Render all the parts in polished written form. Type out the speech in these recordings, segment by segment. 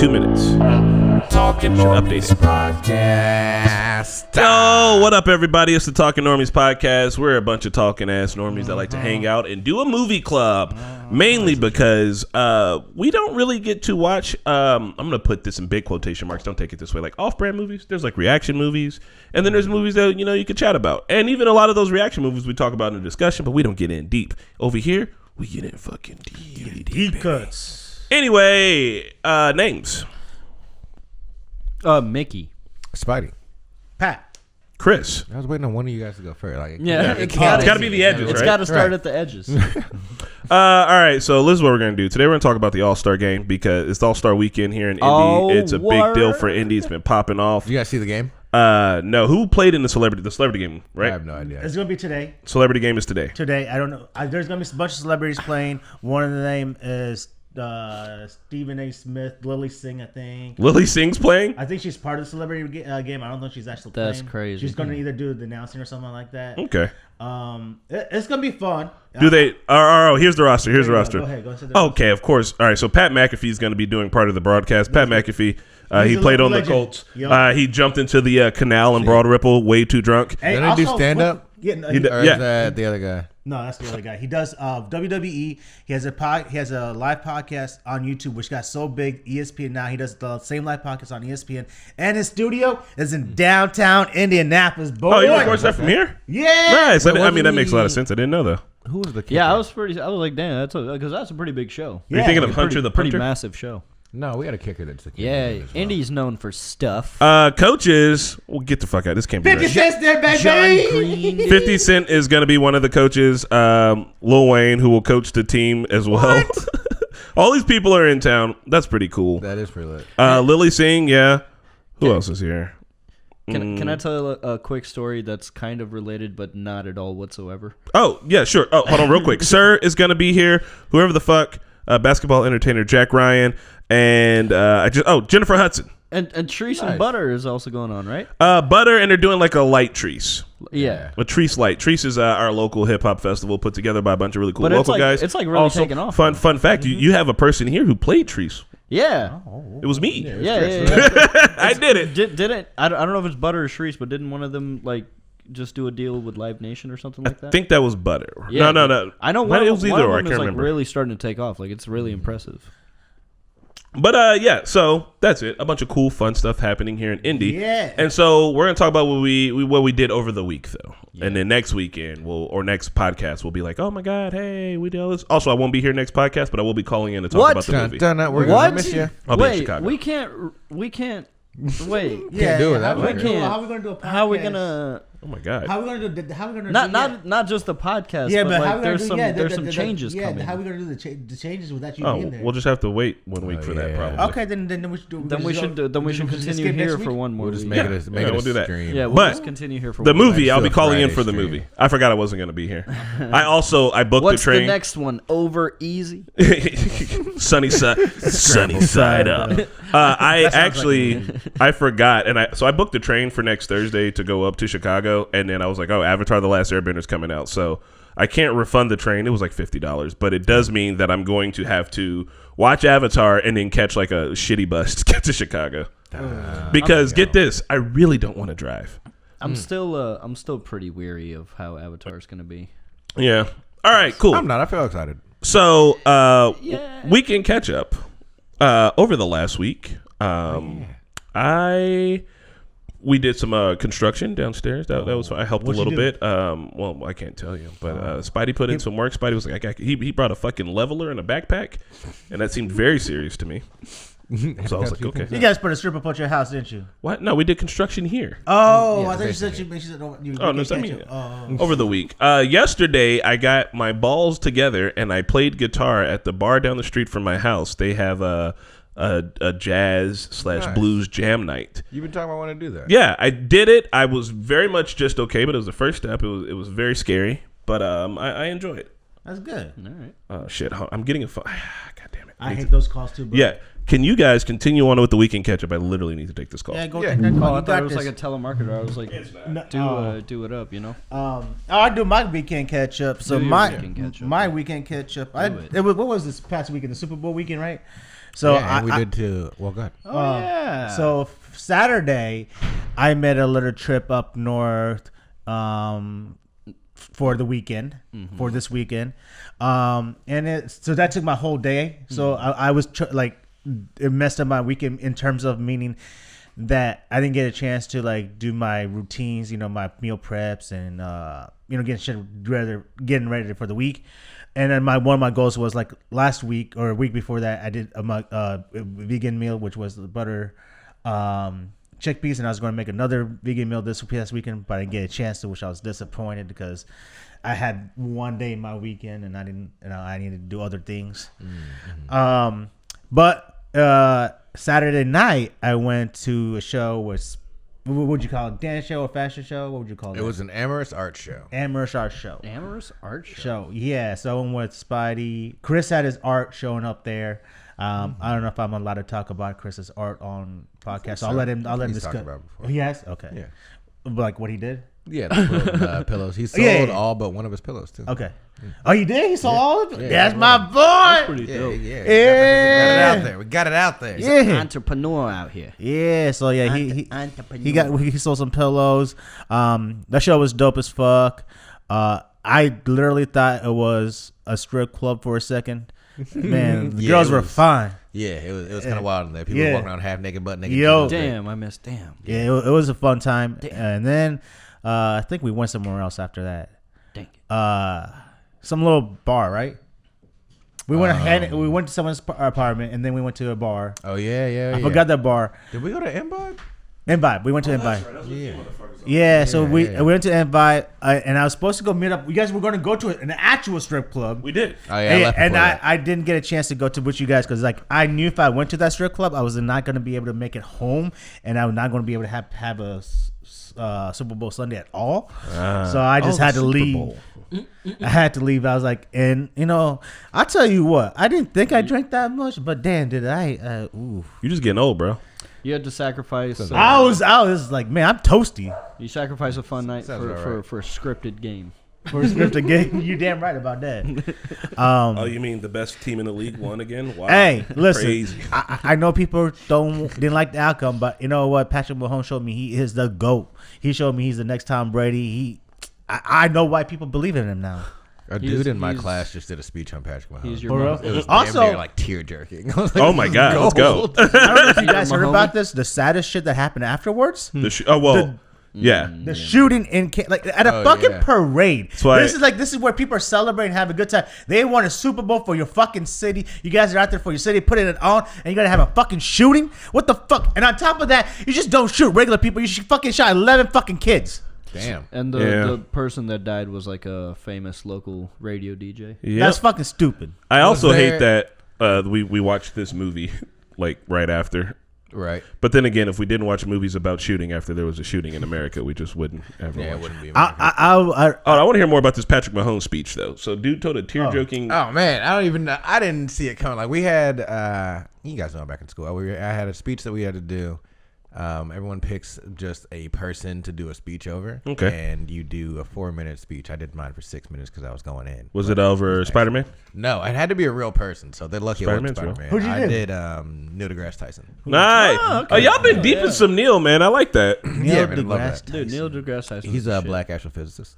2 minutes. Talking Normies podcast. Yo, what up, everybody? It's the Talking Normies podcast. We're a bunch of talking ass normies that like to hang out and do a movie club, mainly because we don't really get to watch. I'm gonna put this in big quotation marks. Don't take it this way. Like off-brand movies. There's like reaction movies, and then there's movies that you can chat about. And even a lot of those reaction movies we talk about in the discussion, but we don't get in deep. Over here, we get in fucking deep cuts. Anyway, names. Mickey. Spidey. Pat. Chris. I was waiting on one of you guys to go first. It's got to be the edges, It's right? got to start at the edges. All right, so this is what we're going to do. Today we're going to talk about the All-Star game because it's the All-Star weekend here in Indy. It's a big deal for Indy. It's been popping off. Did you guys see the game? No. Who played in the celebrity game, right? I have no idea. It's going to be today. Celebrity game is today. I don't know. There's going to be a bunch of celebrities playing. One of the name is Stephen A. Smith, Lily Singh, I think. Lily Singh's playing? I think she's part of the celebrity game. I don't know if she's actually playing. That's crazy. She's going to either do the announcing or something like that. Okay. It's going to be fun. Do they? Oh, here's the roster. Here's the roster. Go ahead. Go into the roster. Okay, of course. All right, so Pat McAfee is going to be doing part of the broadcast. Pat McAfee, he played on the Colts. He jumped into the canal in Broad Ripple way too drunk. Hey, Did he do stand-up? Yeah, Or is that the other guy? No, that's the other guy. He does WWE. He has a live podcast on YouTube, which got so big. ESPN now. He does the same live podcast on ESPN, and his studio is in downtown Indianapolis. Boy. Oh, you record that from here? Yeah. Nice. I mean, that makes a lot of sense. I didn't know though. Who was the kicker? Yeah, I was like, damn, because that's a pretty big show. Are you thinking of Hunter the pretty punter? massive show. No, we got a kicker that's the kicker. Yeah, Indy's known for stuff. Coaches, well, get the fuck out. This can't be 50 right. cents there, baby. John Green. 50 Cent is going to be one of the coaches. Lil Wayne, who will coach the team as well. All these people are in town. That's pretty cool. That is pretty lit. Lily Singh, yeah. Who else is here? Can I tell a quick story that's kind of related but not at all whatsoever? Oh, yeah, sure. Oh, hold on real quick. Sir is going to be here. Whoever the fuck. Basketball entertainer Jack Ryan. And Jennifer Hudson. And Treese and Butter is also going on, right? Butter, and they're doing like a light Treese. Yeah. A Treese Light. Treese is our local hip hop festival put together by a bunch of really cool local guys. It's like really taking off. Fun fact, you have a person here who played Treese. Yeah. It was me. Yeah. I did it. Didn't I don't know if it's Butter or Treese, but didn't one of them like just do a deal with Live Nation or something like that? I think that was Butter. Yeah, No. I know it was either or. I can't can't like remember. really starting to take off. Like it's really impressive. But yeah, so that's it. A bunch of cool, fun stuff happening here in Indy. Yeah. And so we're gonna talk about what we did over the week, though. Yeah. And then next weekend, next podcast, we'll be like, oh my god, hey, we did all this. Also, I won't be here next podcast, but I will be calling in to talk about the movie. We're gonna miss you. I'll be in Chicago. We can't. Wait. Can't do it that way. How are we going to do a podcast? How are we gonna? Oh my god. How are we going to do? How are we going to Not just the podcast. Yeah, but how like are we gonna there's some changes coming. How are we going to do the changes without you being there? We'll just have to wait 1 week for that, probably. Okay, then we should do. Then we should continue here for one more. We'll just week. make it a we'll do that. stream. Yeah, we'll But just continue here for the one more. movie, I'll be calling in Friday for the stream. movie. I forgot I wasn't going to be here. I booked What's the train. the next one? Over easy. sunny side up. I forgot, and so I booked the train for next Thursday to go up to Chicago, and then I was like, oh, Avatar: The Last Airbender's coming out, so I can't refund the train. It was like $50, but it does mean that I'm going to have to watch Avatar and then catch like a shitty bus to get to Chicago. Because get this, I really don't want to drive. I'm still pretty weary of how Avatar's gonna be. Yeah. All right. Cool. I'm not. I feel excited. So Yeah. weekend catch up over the last week. We did some construction downstairs. That was fun. I helped a little bit. Well, I can't tell you, but Spidey put in some work. Spidey was like, he brought a fucking leveler in a backpack, and that seemed very serious to me. So I was like, okay. You guys put a strip up at your house, didn't you? What? No, we did construction here. Oh, I thought you said you said you. Oh, no, over the week. Yesterday, I got my balls together and I played guitar at the bar down the street from my house. They have a jazz/blues jam night. You've been talking about wanting to do that. Yeah, I did it. I was very much just okay, but it was the first step. It was very scary, but I enjoyed it. That's good. All right. Oh shit! I'm getting a phone. God damn it! I hate those calls too. Bro. Yeah. Can you guys continue on with the weekend catch up? I literally need to take this call. Yeah, go Yeah. take that call. I You thought it got was this. like a telemarketer. I was like, do it up, you know. I do my weekend catch up. So Do your my weekend catch up. my weekend catch up. What was this past weekend? The Super Bowl weekend, right? So we did too. Well, good. So Saturday, I made a little trip up north for the weekend, for this weekend, and so that took my whole day. So I was it messed up my weekend in terms of meaning that I didn't get a chance to like do my routines, my meal preps and getting ready for the week. And then one of my goals was like last week or a week before that, I did a vegan meal, which was the butter chickpeas, and I was going to make another vegan meal this past weekend, but I didn't get a chance to, which I was disappointed because I had one day in my weekend and I didn't, I needed to do other things. But Saturday night, I went to a show with, what would you call it? Dance show or fashion show? What would you call it? It was an amorous art show. Amorous art show. Amorous art show. Yeah. So I went with Spidey. Chris had his art showing up there. I don't know if I'm allowed to talk about Chris's art on podcast. So I'll let him discuss. Talked about it before. He has? Okay. Yeah. Like what he did? Yeah, the pillows. He sold all but one of his pillows too. Okay. Oh, you did? He sold all of it? Yeah, That's my boy. Pretty dope. Yeah. We got it out there. We got it out there. Yeah. Entrepreneur out here. Yeah. So yeah, he sold some pillows. That show was dope as fuck. I literally thought it was a strip club for a second. Man, the girls were fine. Yeah, it was kind of wild in there. People were walking around half naked, butt naked. Damn, I missed. Damn. Yeah, it was a fun time. And then I think we went somewhere else after that. Dang. Some little bar, right? We went to someone's apartment and then we went to a bar. Oh yeah. I forgot that bar. Did we go to Imbibe? Imbibe. We went to Imbibe. Right. Yeah, so we went to Imbibe, and I was supposed to go meet up. You guys were going to go to an actual strip club. We did. Oh yeah, and I didn't get a chance to go to with you guys because like I knew if I went to that strip club, I was not going to be able to make it home, and I was not going to be able to have a Super Bowl Sunday at all. So I just had to leave. I had to leave. I was like, and I'll tell you what, I didn't think I drank that much, but damn, did I? Ooh. You're just getting old, bro. You had to sacrifice. I was like, man, I'm toasty. You sacrifice a fun night for a scripted game. For a scripted game, you damn right about that. Oh, you mean the best team in the league won again? Wow. Hey, listen, Crazy. I know people didn't like the outcome, but you know what? Patrick Mahomes showed me he is the GOAT. He showed me he's the next Tom Brady. I know why people believe in him now. A dude in my class just did a speech on Patrick Mahomes. He's your It was also damn near like tear jerking. Oh my God, let's go. I don't know if you guys heard about this. The saddest shit that happened afterwards. The shooting in at a fucking parade. This is where people are celebrating, having a good time. They won a Super Bowl for your fucking city. You guys are out there for your city, putting it on, and you gotta have a fucking shooting. What the fuck? And on top of that, you just don't shoot regular people. You fucking shot 11 fucking kids. Damn. And the person that died was like a famous local radio DJ. Yep. That's fucking stupid. I also hate that we watched this movie like right after. Right. But then again, if we didn't watch movies about shooting after there was a shooting in America, we just wouldn't ever watch. It wouldn't be. I want to hear more about this Patrick Mahomes speech though. So dude told a tear joking. Oh man, I don't even know. I didn't see it coming. Like we had, you guys know I'm back in school. I had a speech that we had to do. Everyone picks just a person to do a speech over. Okay. And you do a 4-minute speech. I did mine for 6 minutes because I was going in. Was it over Spider-Man? No, it had to be a real person. So they're lucky it wasn't Spider-Man's Spider-Man. Who'd you I do? did Neil deGrasse Tyson. Nice. Oh, y'all been deep in some Neil, man. I like that. Yeah, man, I love that. Dude, Neil deGrasse Tyson. He's a black astrophysicist.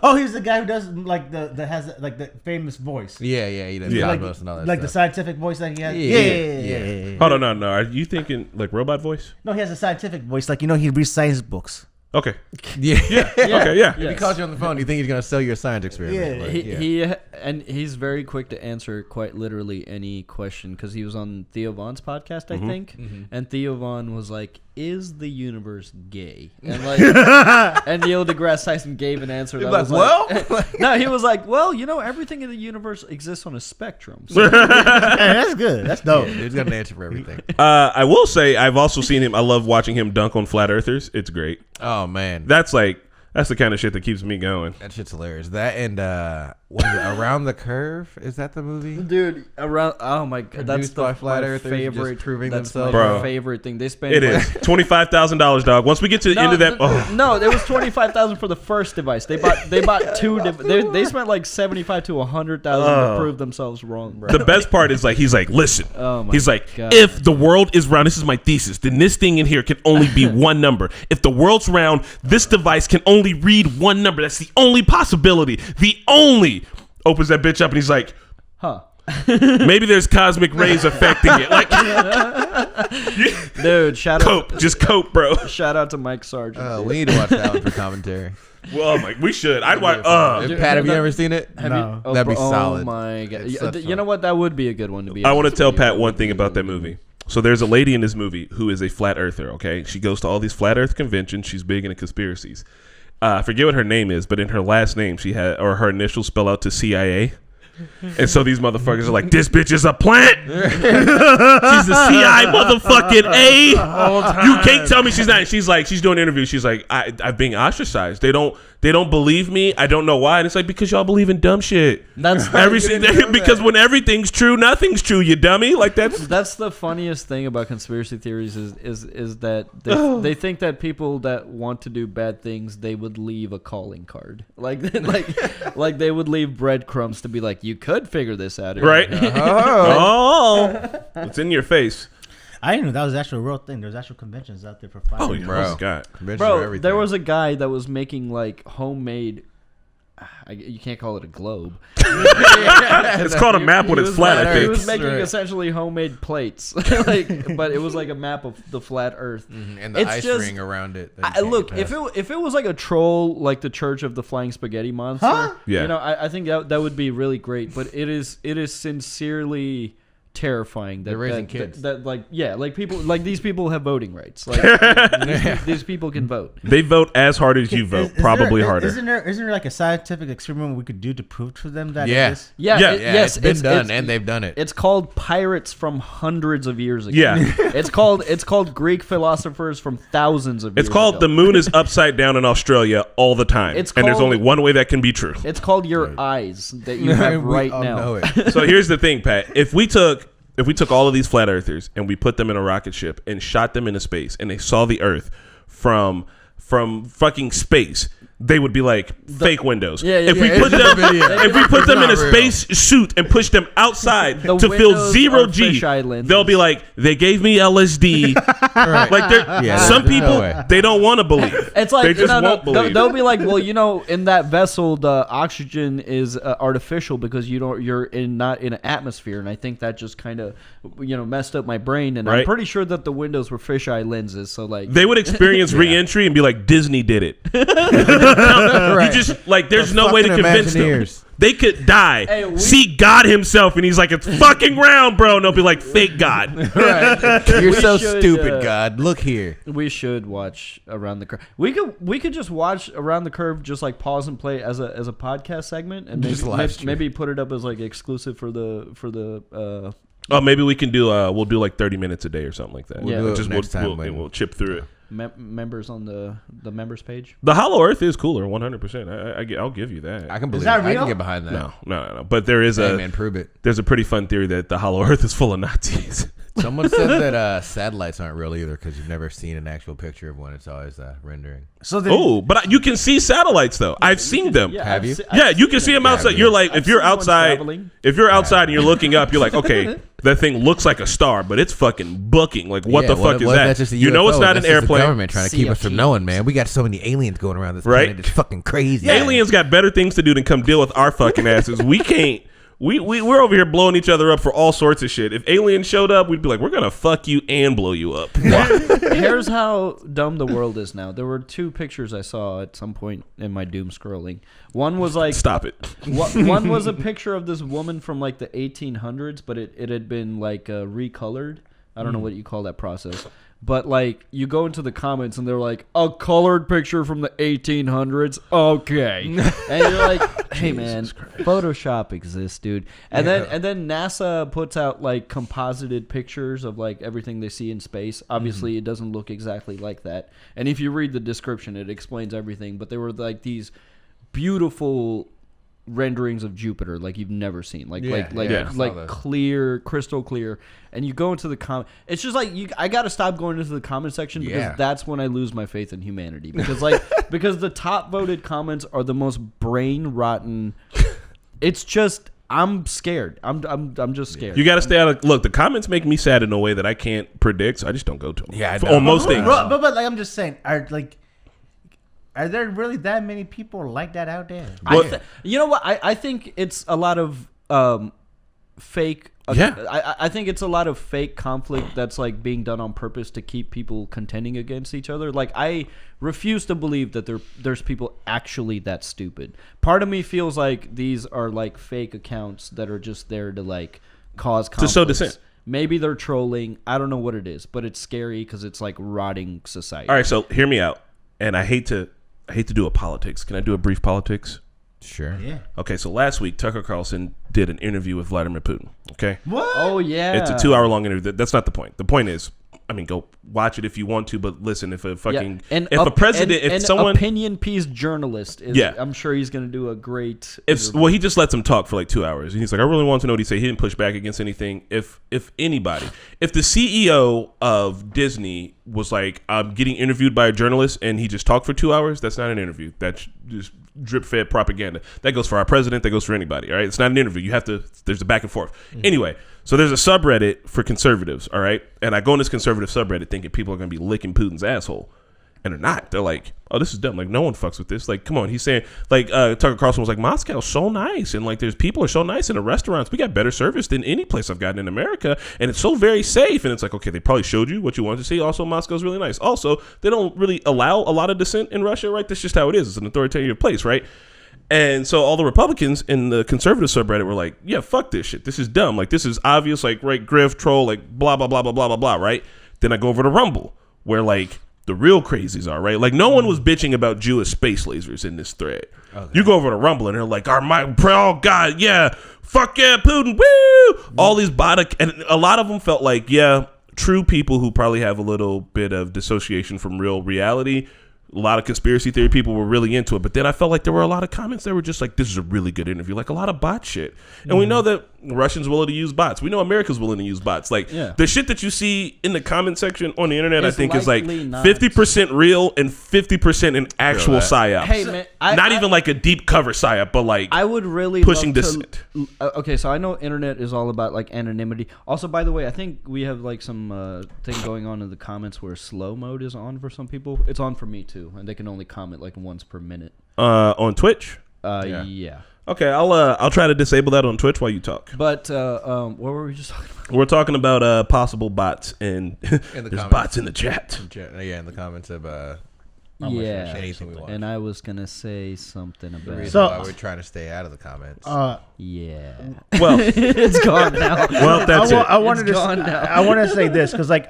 Oh, he's the guy who does like has like the famous voice. Yeah, he does. Like, Cosmos and all that like stuff. the scientific voice that he has. Yeah. Hold on, no. Are you thinking like robot voice? No, he has a scientific voice. Like he reads science books. Okay. Yeah. Okay, yeah. If he calls you on the phone, you think he's gonna sell you a science experiment. Yeah. But, He's very quick to answer quite literally any question because he was on Theo Von's podcast, I think, and Theo Von was like, "Is the universe gay?" And like, and Neil deGrasse Tyson gave an answer that was like, "No," he was like, "Well, everything in the universe exists on a spectrum." So. Hey, that's good. That's dope. yeah, he's got an answer for everything. I will say I've also seen him. I love watching him dunk on flat earthers. It's great. Oh man, That's like That's the kind of shit that keeps me going. That shit's hilarious. That and what is it, Around the Curve? Is that the movie? Dude, oh my god, that's Produced by Flat my Earthers favorite. just proving That's themselves. my Bro. favorite thing. They spend It is $25,000, dog. Once we get to the end of that, No, it was 25,000 for the first device. They bought two. They spent like 75 to 100,000 to prove themselves wrong, bro. the best part is like he's like, listen. Oh my He's like, God. if the world is round, this is my thesis. Then this thing in here can only be one number. If the world's round, this device can only read one number. That's the only possibility. The only. Opens that bitch up and he's like, Huh. maybe there's cosmic rays affecting it. Like, Dude, just cope, bro. shout out to Mike Sargent. We need to watch that one for commentary. Well, I'm like, we should. I'd watch. Pat, have you ever seen it? No. That'd be solid. Oh my god! It's such You know what? That would be a good one to be. I want to honest tell with you. Pat one thing about that movie. So there's a lady in this movie who is a flat earther, okay? She goes to all these flat earth conventions. She's big into conspiracies. I forget what her name is, but in her last name, she had, or her initials spell out to CIA. And so these motherfuckers are like, this bitch is a plant. She's a CI motherfucking A. You can't tell me she's not. She's like, she's doing interviews. She's like, I'm being ostracized. They don't believe me. I don't know why. And it's like, because y'all believe in dumb shit. That's Because when everything's true, nothing's true, you dummy. Like that's the funniest thing about conspiracy theories is that they think that people that want to do bad things, they would leave a calling card, like they would leave breadcrumbs to be like, you could figure this out, right? Oh, it's in your face. I didn't know that was actually a real thing. There's actual conventions out there for flat. Oh, yeah. Bro. God. Bro, there was a guy that was making like homemade. You can't call it a globe. It's called a map when He it's was flat, like- I He think. was making essentially homemade plates, but it was like a map of the flat Earth. And the It's ice just- ring around it. that you can't Look, get if past. it was like a troll, like the Church of the Flying Spaghetti Monster, Yeah. you know, I think that would be really great. But it is sincerely terrifying that They're raising that, kids. that like people like these people have voting rights. Like these people can vote. They vote as hard as you vote, probably harder. Isn't there like a scientific experiment we could do to prove to them that Yeah. it is? Yeah, Yeah. yes, it's been done, and they've done it. It's called pirates from hundreds of years ago. Yeah. it's called Greek philosophers from thousands of years It's called ago. the moon is upside down in Australia all the time. It's and there's called- only one way that can be true. It's called your eyes that you have We right all now. know it. So here's the thing, Pat. If we took all of these flat earthers and we put them in a rocket ship and shot them into space and they saw the Earth from fucking space, they would be like fake windows. Yeah, if yeah, we yeah. put them if we put them in a not real. space suit and push them outside The to fill windows zero are G, fisheye lenses. they'll be like, they gave me LSD. Like some there's no people way. they don't want to believe. It's like they just won't believe. They'll be like, well, you know, in that vessel, the oxygen is artificial because you're not in an atmosphere, and I think that just kind of messed up my brain. And I'm Right. pretty sure that the windows were fisheye lenses. So like, They would experience re-entry and be like, Disney did it. You just like, there's no way to fucking convince them. Imagineers. They could die, Hey, see God himself, and he's like, it's fucking round, bro. And they'll be like, fake God. You're so should, stupid, God. Look here. we should watch Around the Curve. We could just watch Around the Curve, just like pause and play as a podcast segment, and Just live stream. maybe put it up as like exclusive for the. Oh, maybe we can do. We'll do like 30 minutes a day or something like that. Yeah. We'll do it next time, like- we'll chip through it. Members on the members page. The Hollow Earth is cooler, 100%. I'll give you that. I can believe that it. I real? can get behind that. No. But there is Hey, man, prove it. there's a pretty fun theory that the Hollow Earth is full of Nazis. Someone said that satellites aren't real either because you've never seen an actual picture of one. It's always rendering. So then, Oh, but you can see satellites though. I've seen them. Yeah, Have you? Yeah, you can see them outside. You're like, if I've you're seen one outside, traveling. if you're outside and you're looking up, you're like, okay, that thing looks like a star, but it's fucking booking. Like, what the fuck is what if that? that's just a You know, it's UFO? not That's an just the airplane. government trying to keep us from CFT. knowing, man. We got so many aliens going around this Right? planet. It's fucking crazy. Aliens got better things to do than come deal with our fucking asses. We can't. We're over here blowing each other up for all sorts of shit. If aliens showed up, we'd be like, we're gonna fuck you and blow you up. Here's how dumb the world is now. There were two pictures I saw at some point in my doom scrolling. One was like Stop it. one was a picture of this woman from like the 1800s, but it had been like recolored I don't know what you call that process. But, like, you go into the comments and they're like, a colored picture from the 1800s? Okay. And you're like, hey, man, Photoshop exists, dude. And then NASA puts out, like, composited pictures of, like, everything they see in space. Obviously, it doesn't look exactly like that. And if you read the description, it explains everything. But they were, like, these beautiful renderings of Jupiter like you've never seen, like clear, crystal clear. And you go into the comment, it's just like I gotta stop going into the comment section because that's when I lose my faith in humanity, because because the top voted comments are the most brain rotten. It's just I'm scared. I'm just scared. You got to stay out of. Look, the comments make me sad in a way that I can't predict, so I just don't go to them. Yeah, on most things. But like I'm just saying, are there really that many people like that out there? You know what? I think it's a lot of fake. I think it's a lot of fake conflict that's like being done on purpose to keep people contending against each other. Like, I refuse to believe that there's people actually that stupid. Part of me feels like these are like fake accounts that are just there to like cause conflict. To sow dissent. Maybe they're trolling. I don't know what it is, but it's scary because it's like rotting society. All right, so hear me out. And I hate to do a politics. Can I do a brief politics? Sure. Yeah. Okay, so last week Tucker Carlson did an interview with Vladimir Putin. Okay. What? Oh yeah. It's a 2-hour-long interview. That's not the point. The point is, I mean, go watch it if you want to, but listen, if a fucking a president, if someone opinion piece journalist is, I'm sure he's going to do a great. Well, he just lets him talk for like 2 hours, and he's like, I really want to know what he said. He didn't push back against anything. If anybody, if the CEO of Disney was like, I'm getting interviewed by a journalist, and he just talked for 2 hours, that's not an interview. That's just drip fed propaganda. That goes for our president. That goes for anybody. All right, it's not an interview. You have to. There's a back and forth. Anyway. So there's a subreddit for conservatives, all right? And I go in this conservative subreddit thinking people are going to be licking Putin's asshole. And they're not. They're like, oh, this is dumb. Like, no one fucks with this. Like, come on. He's saying, like, Tucker Carlson was like, Moscow's so nice. And, like, there's people are so nice in the restaurants. We got better service than any place I've gotten in America. And it's so very safe. And it's like, okay, they probably showed you what you wanted to see. Also, Moscow's really nice. Also, they don't really allow a lot of dissent in Russia, right? That's just how it is. It's an authoritarian place, right? And so all the Republicans in the conservative subreddit were like, yeah, fuck this shit. This is dumb. Like, this is obvious, like, right, grift, troll, like, blah, blah, blah, blah, blah, blah, blah, right? Then I go over to Rumble, where, like, the real crazies are, right? Like, no one was bitching about Jewish space lasers in this thread. Okay. You go over to Rumble, and they're like, oh, God, yeah, fuck yeah, Putin, woo! All these and a lot of them felt like, yeah, true people who probably have a little bit of dissociation from real reality. A lot of conspiracy theory people were really into it. But then I felt like there were a lot of comments that were just like, this is a really good interview. Like a lot of bot shit. And we know that Russians willing to use bots. We know America's willing to use bots. Like the shit that you see in the comment section on the internet, I think is like 50% real and 50% an actual psyop. Hey, man. Not even like a deep cover psyop, but like I would really pushing dissent. Okay, so I know internet is all about like anonymity. Also, by the way, I think we have like some thing going on in the comments where slow mode is on for some people. It's on for me too. And they can only comment like once per minute. On Twitch? Yeah. Okay, I'll try to disable that on Twitch while you talk. But what were we just talking about? We're talking about possible bots and there's bots in the chat. Yeah, in the comments of yeah, anything we want. And I was gonna say something about why we're trying to stay out of the comments. Yeah. Well, it's gone now. Well, that's it. I wanted to say this because like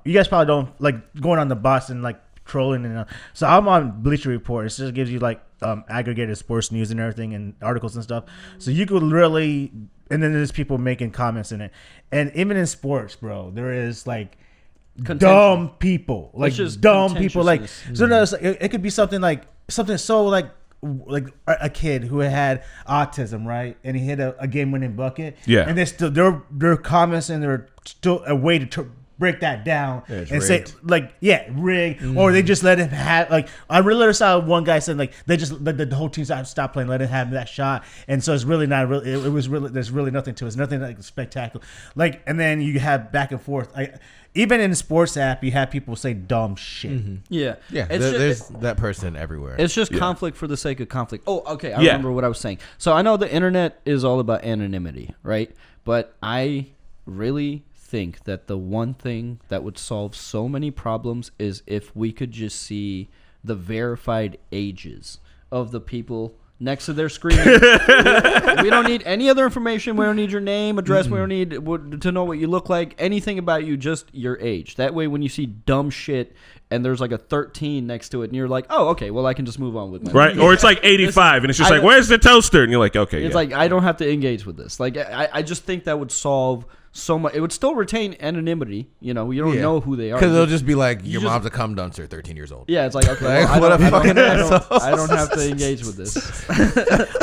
you guys probably don't like going on the bus and like trolling and so I'm on Bleacher Report. It just gives you like aggregated sports news and everything and articles and stuff. So you could really, and then there's people making comments in it, and even in sports, bro, there is like dumb people, like just dumb people, like so. No, it could be something so like a kid who had autism, right? And he hit a game-winning bucket. Yeah, and they're comments and they're still a way to break that down and rigged. Say like rigged, or they just let him have like I really saw one guy said like they just the whole team stopped playing, let him have that shot, and so it's really not really it was really there's really nothing to it. It's nothing like spectacular, like, and then you have back and forth. Even in the sports app, you have people say dumb shit. Yeah. There's that person everywhere. It's just conflict for the sake of conflict. Oh, okay. I remember what I was saying. So I know the internet is all about anonymity, right? But I really think that the one thing that would solve so many problems is if we could just see the verified ages of the people next to their screen. We don't need any other information. We don't need your name, address. We don't need to know what you look like. Anything about you, just your age. That way, when you see dumb shit and there's like a 13 next to it, and you're like, oh, okay, well, I can just move on with my Right? Or it's like 85, and it's just like, where's the toaster? And you're like, okay, it's like, I don't have to engage with this. Like, I just think that would solve so much. It would still retain anonymity. You know, you don't know who they are. Because it'll just be like, your mom's a cum duncer, 13 years old. Yeah, it's like, okay, Like, what a fucking asshole. I don't have to engage with this.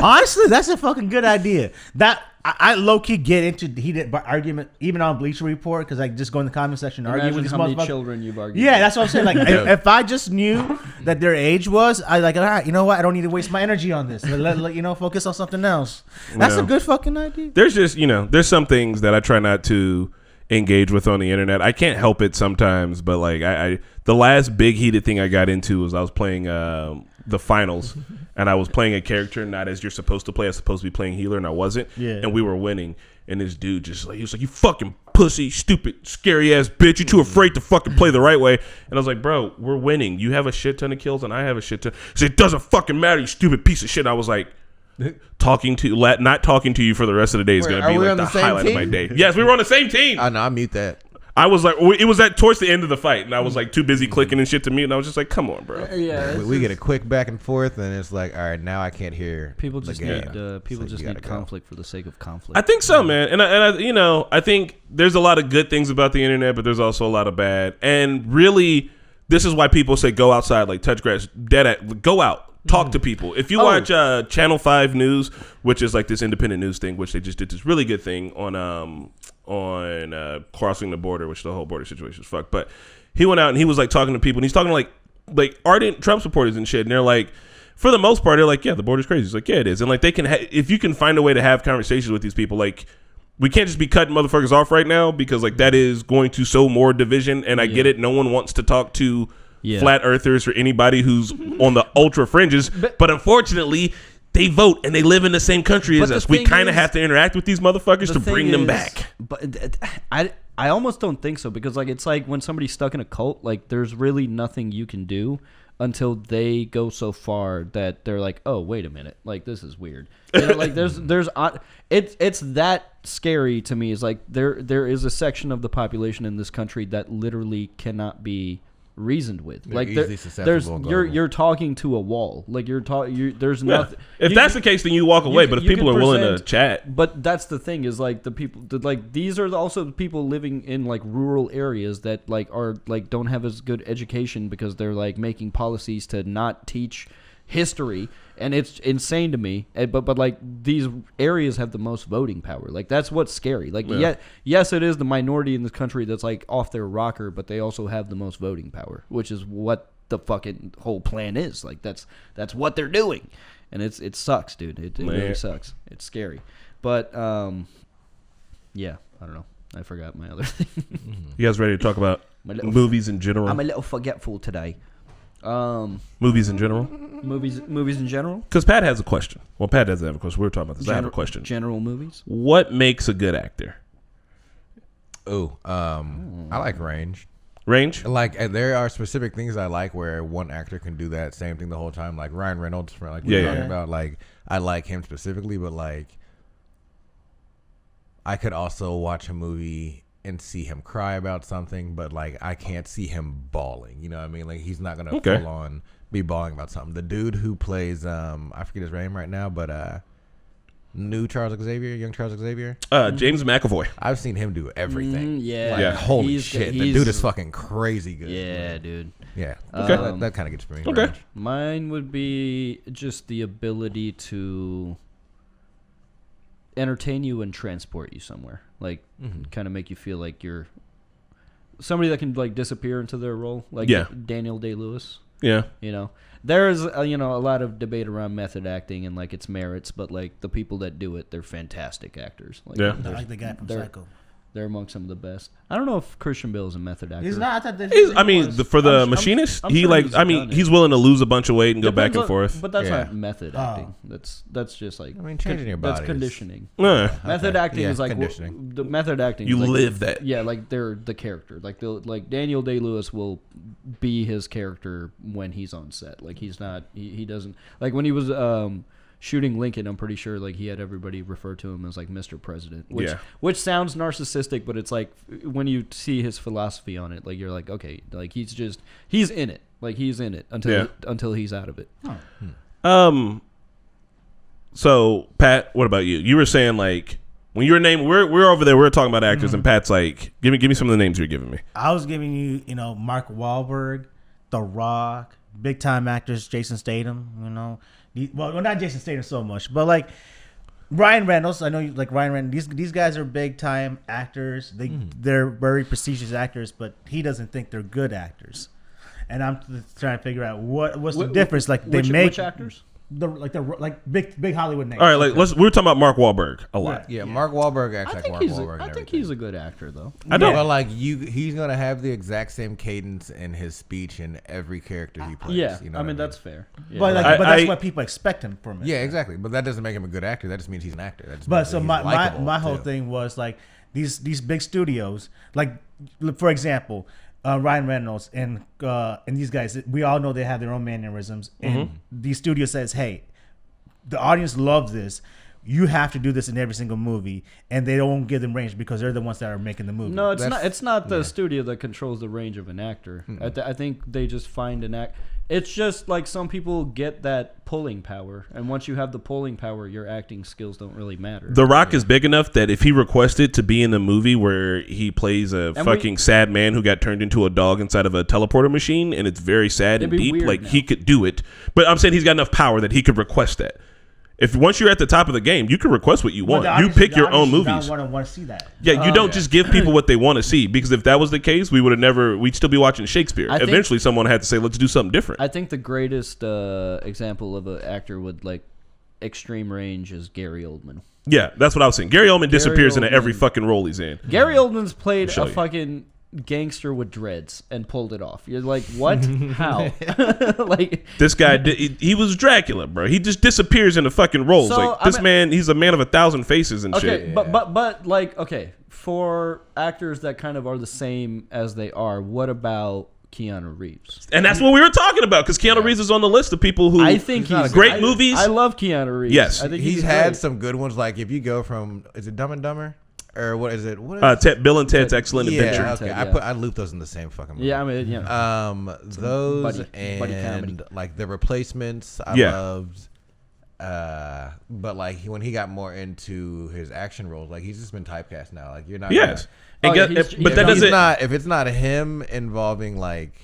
Honestly, that's a fucking good idea. That I low key get into heated argument even on Bleach Report because I just go in the comment section and argue with these how many motherfuckers. children you've argued. Yeah, that's what I'm saying. Like, if I just knew that their age was, I like, all right, you know what? I don't need to waste my energy on this. Let focus on something else. That's a good fucking idea. There's just, there's some things that I try not to engage with on the internet. I can't help it sometimes, but like I the last big heated thing I got into was I was playing the finals, and I was playing a character not as you're supposed to play. I was supposed to be playing healer, and I wasn't. Yeah. And we were winning, and this dude just like, he was like, you fucking pussy, stupid, scary ass bitch. You're too afraid to fucking play the right way. And I was like, bro, we're winning. You have a shit ton of kills, and I have a shit ton. He said, it doesn't fucking matter, you stupid piece of shit. And I was like, not talking to you for the rest of the day is going to be like the highlight of my day. Yes, we were on the same team. I know, I mute that. I was like, it was towards the end of the fight, and I was like too busy clicking and shit to mute, and I was just like, come on, bro. Yeah, we get a quick back and forth, and it's like, all right, now I can't hear. People just need conflict for the sake of conflict. I think so, man, and I think there's a lot of good things about the internet, but there's also a lot of bad, and really, this is why people say go outside, like touch grass, go out. Talk to people. If you watch Channel 5 News, which is like this independent news thing, which they just did this really good thing on crossing the border, which the whole border situation is fucked. But he went out and he was like talking to people, and he's talking to like ardent Trump supporters and shit, and they're like, for the most part, they're like, yeah, the border's crazy. He's like, yeah, it is. And like they can, if you can find a way to have conversations with these people, like we can't just be cutting motherfuckers off right now because like that is going to sow more division. And I get it. No one wants to talk to flat earthers or anybody who's on the ultra fringes, but unfortunately they vote and they live in the same country as us. We kind of have to interact with these motherfuckers to bring them back. But I almost don't think so, because like it's like when somebody's stuck in a cult, like there's really nothing you can do until they go so far that they're like, oh, wait a minute, like this is weird. Like it's that scary to me. Is like there is a section of the population in this country that literally cannot be reasoned with. They're like you're talking to a wall. Like there's nothing. If that's the case, then you walk away. But if people are willing to chat, but that's the thing is like the people like these are also the people living in like rural areas that like are like don't have as good education because they're like making policies to not teach history, and it's insane to me. But like these areas have the most voting power. Like that's what's scary. Like yes, it is the minority in this country that's like off their rocker, but they also have the most voting power, which is what the fucking whole plan is. Like that's what they're doing, and it sucks, dude. It really sucks. It's scary, but yeah, I don't know. I forgot my other thing. You guys ready to talk about movies in general? I'm a little forgetful today. Movies in general? Movies in general? Because Pat has a question. Well, Pat doesn't have a question. We were talking about this. I have a question. General movies? What makes a good actor? I like range. Range? Like there are specific things I like where one actor can do that same thing the whole time. Like Ryan Reynolds, for like we were talking about. Like I like him specifically, but like I could also watch a movie and see him cry about something, but like I can't see him bawling. You know what I mean? Like he's not gonna full on be bawling about something. The dude who plays I forget his name right now, but young Charles Xavier, James McAvoy. I've seen him do everything. Holy shit, the dude is fucking crazy good. Yeah, dude. Yeah. Okay. That kind of gets me. Okay. Range. Mine would be just the ability to entertain you and transport you somewhere, like kind of make you feel like you're somebody that can like disappear into their role, like Daniel Day-Lewis. Yeah, there's a lot of debate around method acting and like its merits, but like the people that do it, they're fantastic actors. Like, I like the guy from Psycho. They're among some of the best. I don't know if Christian Bale is a method actor. He's not. For the Machinist, he's willing to lose a bunch of weight and go back and forth. But that's not method acting. That's just like changing your body. That's conditioning. Method acting is like conditioning. The method acting. You like, live that. Yeah, like they're the character. Like Daniel Day-Lewis will be his character when he's on set. Like he's not. He doesn't like when he was shooting Lincoln, I'm pretty sure like he had everybody refer to him as like Mr. President, which sounds narcissistic, but it's like when you see his philosophy on it, like you're like, okay, like he's in it, like he's in it until he's out of it. So Pat, what about you? You were saying like when you were naming, we're over there, we're talking about actors, and Pat's like, give me some of the names you're giving me. I was giving you, Mark Wahlberg, The Rock, big time actors, Jason Statham, well, not Jason Statham so much, but like Ryan Reynolds. I know you like Ryan Reynolds. These guys are big time actors. They're very prestigious actors, but he doesn't think they're good actors. And I'm trying to figure out what's the difference. Like which actors? Big Hollywood names. All right, like we're talking about Mark Wahlberg a lot. Yeah, Mark Wahlberg acts like Mark Wahlberg. I think he's a good actor though. I don't. But like he's gonna have the exact same cadence in his speech in every character he plays. Yeah, you know I mean that's fair. Yeah. But that's what people expect him from. Yeah, exactly. But that doesn't make him a good actor. That just means he's an actor. That just but means so my whole thing was like these big studios, like for example. Ryan Reynolds and these guys, we all know they have their own mannerisms, and the studio says, "Hey, the audience loves this. You have to do this in every single movie," and they don't give them range because they're the ones that are making the movie. No, it's not the studio that controls the range of an actor. I think they just find an act. It's just like some people get that pulling power, and once you have the pulling power, your acting skills don't really matter. The Rock is big enough that if he requested to be in a movie where he plays a fucking sad man who got turned into a dog inside of a teleporter machine, and it's very sad and deep, like he could do it. But I'm saying he's got enough power that he could request that. If once you're at the top of the game, you can request what you want. You pick your own movies. Want to see that. Yeah, you don't just give people what they want to see, because if that was the case, we'd still be watching Shakespeare. Eventually, someone had to say, let's do something different. I think the greatest example of an actor with like extreme range is Gary Oldman. Yeah, that's what I was saying. Gary Oldman disappears into every fucking role he's in. Gary Oldman's played a fucking gangster with dreads and pulled it off. You're like, what? How? Like this guy, he was Dracula, bro. He just disappears into fucking roles. So, like this man, he's a man of 1,000 faces and shit. But like, okay, for actors that kind of are the same as they are, what about Keanu Reeves? And that's what we were talking about, because Keanu Reeves is on the list of people who I think he's great movies. I love Keanu Reeves. Yes, I think he's had some good ones. Like if you go from, is it Dumb and Dumber? Or what is it? Bill and Ted's Excellent Adventure. Okay. I loop those in the same fucking movie. Yeah, I mean, those buddy and like The Replacements, I loved. But like when he got more into his action roles, like he's just been typecast now. Like you're not. Yes, but that doesn't. If it's not him involving like.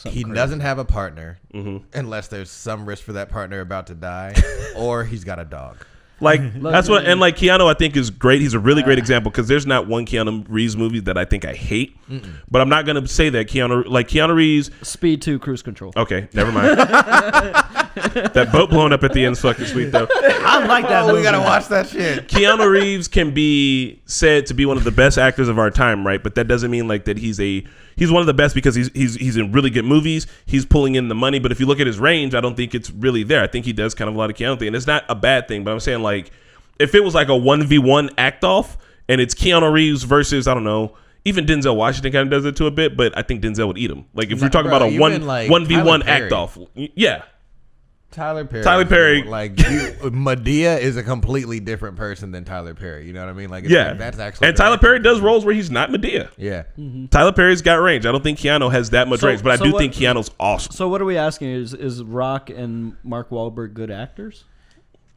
He doesn't have a partner unless there's some risk for that partner about to die, or he's got a dog. Like that's what, and like Keanu, I think is great. He's a really great example, because there's not one Keanu Reeves movie that I think I hate. But I'm not gonna say that Keanu Reeves. Speed 2, Cruise Control. Okay, never mind. That boat blowing up at the end is fucking sweet though. I like that movie. We gotta watch that shit. Keanu Reeves can be said to be one of the best actors of our time, right? But that doesn't mean like that he's one of the best because he's in really good movies. He's pulling in the money, but if you look at his range, I don't think it's really there. I think he does kind of a lot of Keanu thing, and it's not a bad thing. But I'm saying like, if it was like a 1v1 act off, and it's Keanu Reeves versus, I don't know, even Denzel Washington kind of does it to a bit, but I think Denzel would eat him. Like if you're talking about a 1v1 act off, yeah. Tyler Perry, like Madea is a completely different person than Tyler Perry. You know what I mean? Like, like that's actually. And Tyler Perry does roles where he's not Madea. Yeah, Tyler Perry's got range. I don't think Keanu has that much range, but I do think Keanu's awesome. So what are we asking? Is Rock and Mark Wahlberg good actors?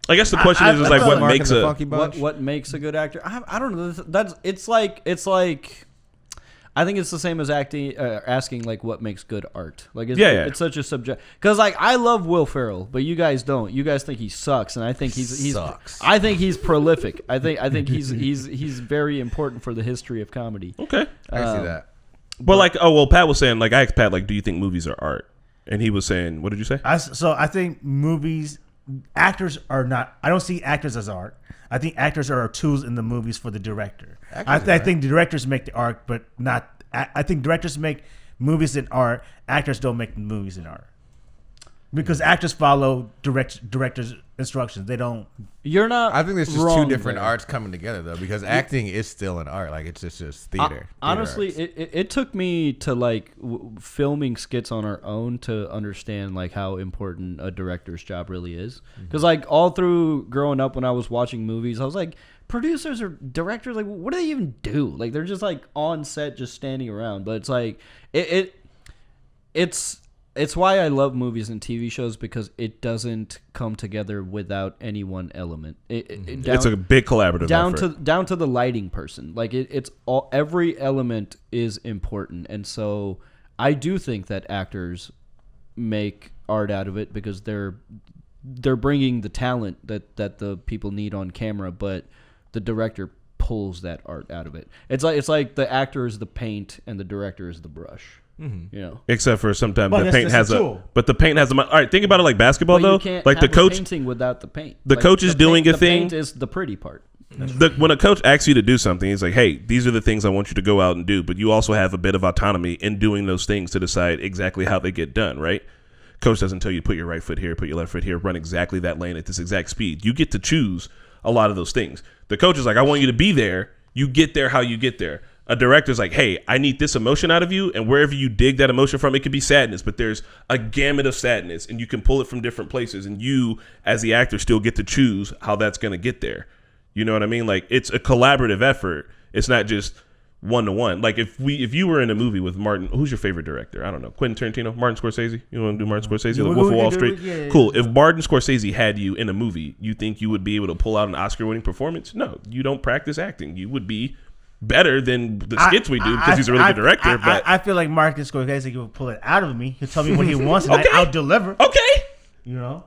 I guess the question is like what makes a good actor? I don't know. It's like. I think it's the same as asking like what makes good art. Like it's such a subject, because like I love Will Ferrell, but you guys don't. You guys think he sucks, and I think he's sucks. I think he's prolific. I think he's very important for the history of comedy. Okay, I see that. But like, Pat was saying, like I asked Pat, like, do you think movies are art? And he was saying, what did you say? I think actors are not. I don't see actors as art. I think actors are tools in the movies for the director. I think directors make the art, but not. I think directors make movies in art. Actors don't make movies in art. Because actors follow directors' instructions. They don't. You're not. I think there's just wrong two different there. arts coming together though, because acting is still an art. Like it's just theater. Honestly, theater it took me to like filming skits on our own to understand like how important a director's job really is. Because like all through growing up, when I was watching movies, I was like, producers or directors, like what do they even do? Like they're just like on set, just standing around. But it's like it's why I love movies and TV shows, because it doesn't come together without any one element. It's a big collaborative effort. Down to the lighting person. Like it's all, every element is important, and so I do think that actors make art out of it because they're bringing the talent that the people need on camera, but the director pulls that art out of it. It's like the actor is the paint and the director is the brush. You know, except for sometimes But the that's paint just has a a, tool. but the paint has a. All right, think about it like basketball but though. you can't Like the have a coach, painting without the paint. the Like, coach is doing paint, a thing. The paint is the pretty part. When a coach asks you to do something, he's like, "Hey, these are the things I want you to go out and do," but you also have a bit of autonomy in doing those things to decide exactly how they get done. Right? Coach doesn't tell you to put your right foot here, put your left foot here, run exactly that lane at this exact speed. You get to choose a lot of those things. The coach is like, "I want you to be there." You get there how you get there. A director's like, hey, I need this emotion out of you, and wherever you dig that emotion from, it could be sadness, but there's a gamut of sadness, and you can pull it from different places, and you, as the actor, still get to choose how that's going to get there. You know what I mean? Like, it's a collaborative effort. It's not just one-to-one. Like, if you were in a movie with Martin, who's your favorite director? I don't know. Quentin Tarantino? Martin Scorsese? You want to do Martin Scorsese? The Wolf of Wall Street? Yeah, cool. If Martin Scorsese had you in a movie, you think you would be able to pull out an Oscar-winning performance? No, you don't practice acting. You would be better than the skits we do because he's a really good director. But I feel like Martin Scorsese will pull it out of me. He'll tell me what he wants, and I'll deliver. okay, You know.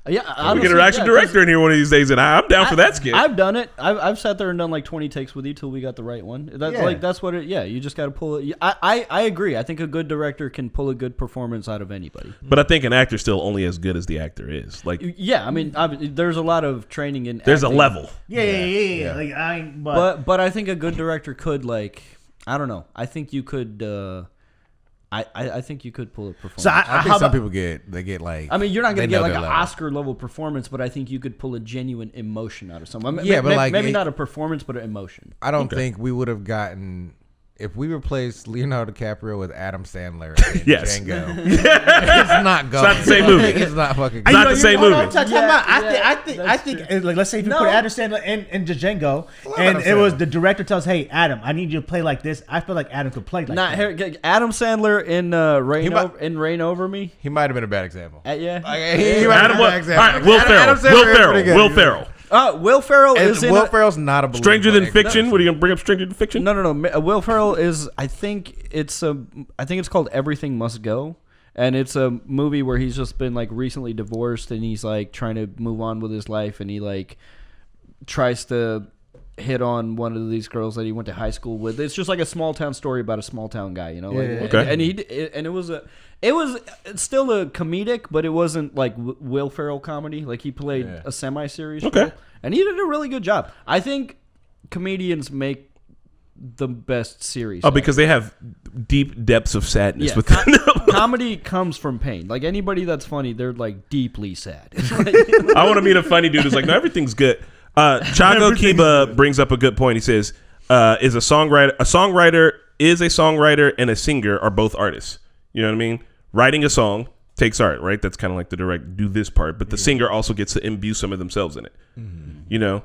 Yeah, we honestly, get an action director in here one of these days, and I'm down for that skit. I've done it. I've sat there and done like 20 takes with you till we got the right one. That's what it. Yeah, you just got to pull it. I agree. I think a good director can pull a good performance out of anybody. But I think an actor's still only as good as the actor is. Like, yeah, I mean, there's a lot of training in. there's acting. a level. Yeah. Like But I think a good director could, like, I don't know. I think you could. I think you could pull a performance. So I think some people get like. I mean, you're not going to they get know like their an level. Oscar level performance, but I think you could pull a genuine emotion out of someone. Yeah, but like maybe not a performance, but an emotion. I don't think we would have gotten. If we replaced Leonardo DiCaprio with Adam Sandler in Yes. Django, it's not going. It's not the same movie. It's not fucking. Not the same movie. I think like, let's say if you put Adam Sandler in Django, and it was the director tells, hey, Adam, I need you to play like this. I feel like Adam could play like that. Adam Sandler in Reign Over Me. He might have been a bad example. Yeah. He might have Adam, been a what? bad All example. right, Will Adam Ferrell. Sandler is pretty good. Will Ferrell. Will Ferrell is in Will Ferrell's not a believable Stranger Than example. Fiction. What are you gonna bring up? Stranger Than Fiction? No. Will Ferrell is. I think it's called Everything Must Go, and it's a movie where he's just been like recently divorced, and he's like trying to move on with his life, and he like tries to hit on one of these girls that he went to high school with. It's just like a small town story about a small town guy, you know. Okay. And it was still a comedic, but it wasn't like Will Ferrell comedy. Like he played a semi-serious role, and he did a really good job. I think comedians make the best series. Oh, because they have deep depths of sadness with comedy comes from pain. Like anybody that's funny, they're like deeply sad. I want to meet a funny dude who's like, no, everything's good. Chago Kiba brings up a good point. He says, is a songwriter and a singer are both artists. You know what I mean? Writing a song takes art, right? That's kind of like the direct do this part, but the singer also gets to imbue some of themselves in it. You know?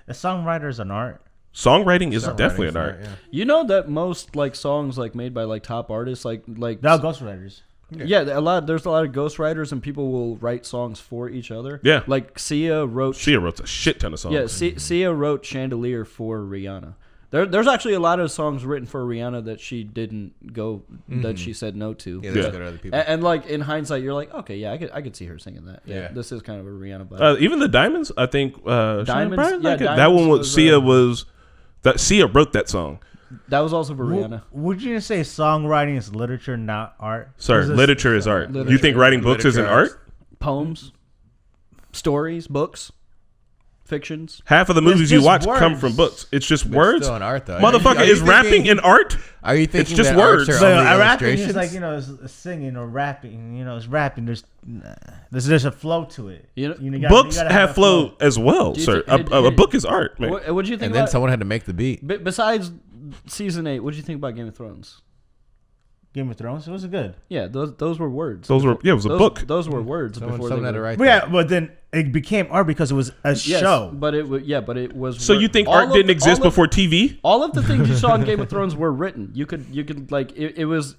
A songwriter is an art. Songwriting is definitely an art. Yeah. You know that most like songs like made by like top artists like They're all ghostwriters. Yeah, there's a lot of ghostwriters and people will write songs for each other. Yeah. Like Sia wrote a shit ton of songs. Yeah, Sia wrote Chandelier for Rihanna. There's actually a lot of songs written for Rihanna that she didn't go that she said no to. Yeah, there's good other people. And like in hindsight, you're like, okay, yeah, I could see her singing that. Yeah, this is kind of a Rihanna vibe. Even the Diamonds, I think. Diamonds, that one was Sia wrote that song. That was also for Rihanna. Would you say songwriting is literature, not art? Sorry, literature is art. You think writing books isn't art? Poems, stories, books, fictions. Half of the movies you just watch come words. from books. It's just It's words. still an art, though. Motherfucker, Are you is rapping thinking- an art? Are you thinking just that words. arts So are only rapping is illustrations? like, you know, it's singing or rapping. You know, it's rapping. There's a flow to it. You know, You gotta- Books you gotta have a flow as well, Do you sir. think- A book is art, man. What do you think And then about? someone had to make the beat. Besides season 8, what do you think about Game of Thrones? Game of Thrones. It was good. Yeah, those were words. It was a book. Those were words before Someone they had to were. write But that. yeah, but then it became art because it was a Yes, show. but it was. So you think art didn't exist before TV? All of the things you saw in Game of Thrones were written. You could like it was.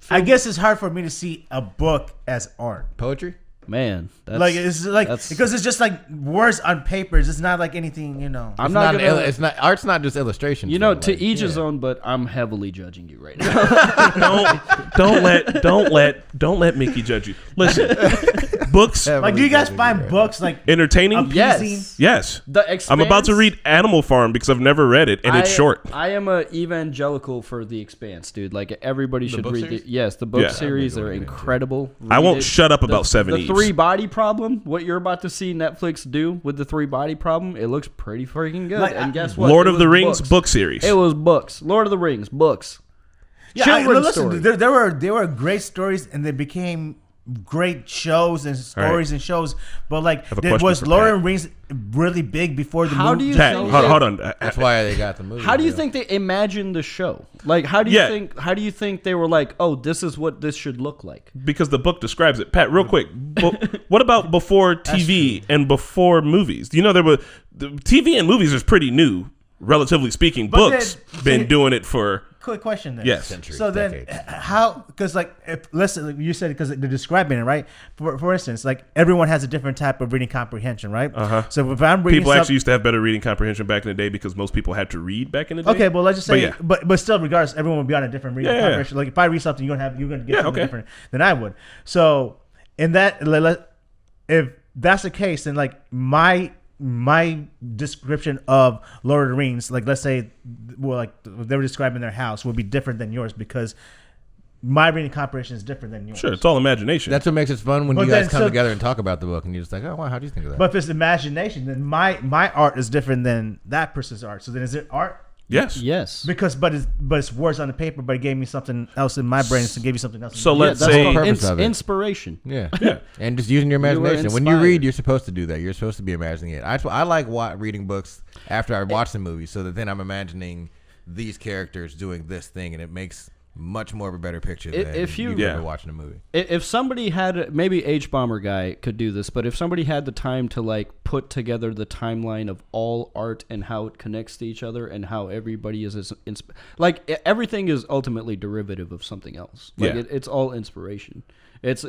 I guess it's hard for me to see a book as art. Poetry? Man, that's, Like it's like that's- because it's just like words on papers. It's not like anything, you know. I'm It's not not. gonna. It's not. Art's not just illustration. You know, to each his own. But I'm heavily judging you right now. Don't let Mickey judge you. Listen, books Like, do you guys find books like entertaining? appeasing? Yes. The I'm about to Expanse- read Animal Farm because I've never read it and it's short. I am a evangelical for The Expanse, dude. Like everybody should book read series? it. Yes, the book Yeah. series I've are been going to. incredible. I Read won't it. shut up about Seven The Eves. 3 body problem. What you're about to see Netflix do with the 3 body problem, it looks pretty freaking good. Like, and guess what? Lord It of the was Rings books. book series. It was books. Lord of the Rings books. Yeah, Children's listen, story. there were great stories and they became great shows and stories and shows. But like, have a question was for Lord Pat. of the Rings really big before the How movie? do you Pat, think hold on. That's why they got the movie. How do you yeah. think they imagined the show? Like, how do you Yeah. think? How do you think they were like, oh, this is what this should look like? Because the book describes it. Pat, real quick. What about before TV and before movies? You know, the TV and movies is pretty new, relatively speaking. But Books then- been doing it for Quick question then. yes. Centuries, So then, decades. how? Because like, if listen, you said because they're describing it, right? For instance, like everyone has a different type of reading comprehension, right? So if I'm reading, People actually used to have better reading comprehension back in the day because most people had to read back in the day. okay, well let's just say, But but still, regardless, everyone would be on a different reading Yeah. comprehension. Like if I read something, you're gonna get something okay. different than I would. So in that, if that's the case, then like my description of Lord of the Rings, like let's say, well, like they were describing their house, would be different than yours because my reading comprehension is different than yours. Sure, it's all imagination. That's what makes it fun when But you guys then, come so- together and talk about the book, and you're just like, oh wow, how do you think of that? But if it's imagination, then my art is different than that person's art. So then is it art? yes. Yes. Because but it's words on the paper, but it gave me something else in my brain, so it gave you something else. So in let's that's say the purpose of it. Inspiration. Yeah, and just using your were imagination. When you inspired. read, you're supposed to do that. You're supposed to be imagining it. I like reading books after I watch the movie, so that then I'm imagining these characters doing this thing, and it makes much more of a better picture than If you- Yeah. ever watching a movie. If somebody had, maybe H-Bomber guy could do this, but if somebody had the time to like put together the timeline of all art and how it connects to each other and how everybody is like everything is ultimately derivative of something else. Like Yeah. it's all inspiration. It's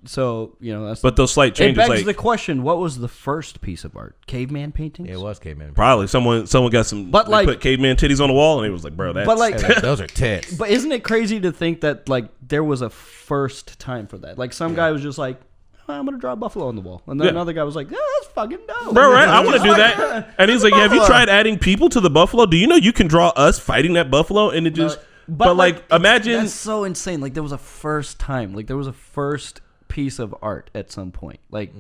so that's. But those slight it changes, begs like the question: what was the first piece of art? Caveman paintings. It was caveman. probably someone got some. But, they like- put caveman titties on the wall, and it was like, bro, that's. But like, Hey, those are tits. but isn't it crazy to think that like there was a first time for that? Like some guy was just like, I'm gonna draw a buffalo on the wall, and then Yeah. another guy was like, yeah, that's fucking dope, Bro, right? I want to do that. And he's like, have you tried adding people to the buffalo? Do you know you can draw us fighting that buffalo? And it just, but like, imagine. that's so insane. Like there was a first time, like there was a first piece of art at some point. Like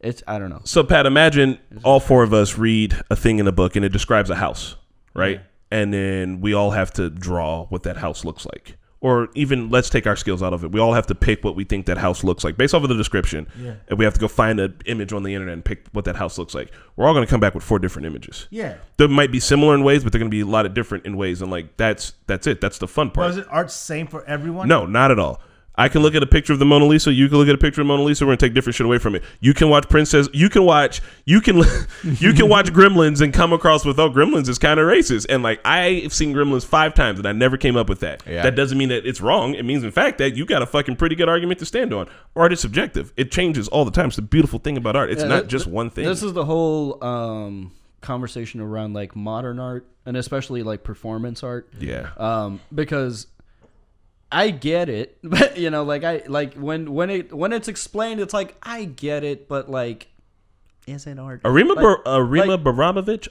it's I don't know. So, Pat, imagine all four of us read a thing in a book and it describes a house, right? And then we all have to draw what that house looks like. Or even, let's take our skills out of it. We all have to pick what we think that house looks like based off of the description. Yeah. And we have to go find an image on the internet and pick what that house looks like. We're all going to come back with 4 different images. Yeah. They might be similar in ways, but they're going to be a lot of different in ways. And like, that's it. That's the fun part. Was it art same for everyone? No, not at all. I can look at a picture of the Mona Lisa. You can look at a picture of Mona Lisa. We're gonna take different shit away from it. You can watch Princess. You can watch Gremlins and come across with, oh, Gremlins is kind of racist. And like, I've seen Gremlins 5 times and I never came up with that. Yeah. That doesn't mean that it's wrong. It means, in fact, that you got a fucking pretty good argument to stand on. Art is subjective. It changes all the time. It's the beautiful thing about art. It's not just one thing. This is the whole conversation around like modern art and especially like performance art. Yeah. Because I get it, but when it's explained, it's like I get it, but like, is it art? Arima like-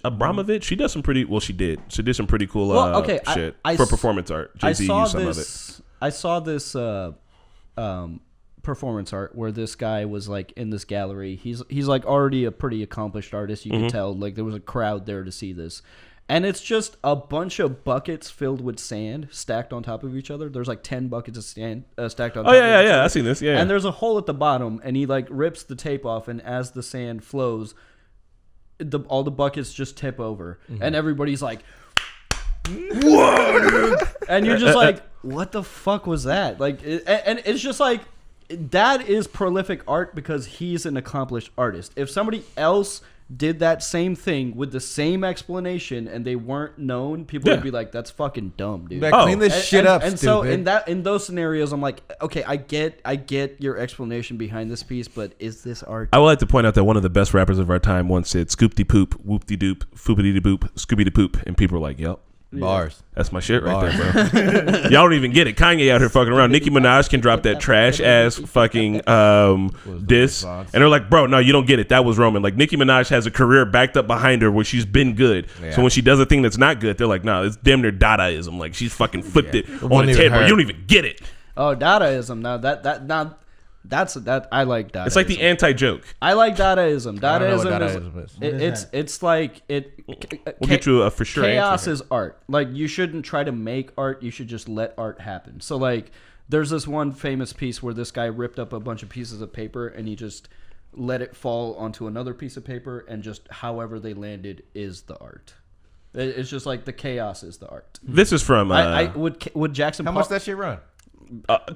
Abramovich, she does some pretty. Well, she did some pretty cool I for performance art. Jay-Z used some of it. I saw this performance art where this guy was like in this gallery. He's like already a pretty accomplished artist. You can tell like there was a crowd there to see this. And it's just a bunch of buckets filled with sand stacked on top of each other. There's like 10 buckets of sand stacked on top of each other. I've seen this. Yeah. And there's a hole at the bottom, and he like rips the tape off, and as the sand flows, all the buckets just tip over, and everybody's like, "Whoa!" And you're just like, "What the fuck was that?" Like, and it's just like that is prolific art because he's an accomplished artist. If somebody else did that same thing with the same explanation and they weren't known, people would be like, "That's fucking dumb, dude." Clean this shit up, and stupid. so in those scenarios, I'm like, okay, I get your explanation behind this piece, but is this art? I would like to point out that one of the best rappers of our time once said, "Scoop-de poop, whoop-de-doop, foopity-de-boop, Scooby-de-poop," and people were like, "Yep." Bars. That's my shit right there, bro. Y'all don't even get it. Kanye out here fucking around. Nicki Minaj can drop that trash ass fucking diss, and they're like, "Bro, no, you don't get it. That was Roman." Like Nicki Minaj has a career backed up behind her where she's been good. Yeah. So when she does a thing that's not good, they're like, "No, it's damn near Dadaism." Like she's fucking flipped it on the table. You don't even get it. Oh, Dadaism. Now that's I like Dadaism. It's like the anti-joke. I like Dadaism. Dadaism is it's like it. We'll get you a for sure. Chaos is art. Like you shouldn't try to make art. You should just let art happen. So like, there's this one famous piece where this guy ripped up a bunch of pieces of paper and he just let it fall onto another piece of paper, and just however they landed is the art. It's just like the chaos is the art. This is from. Would Jackson? How much that shit run?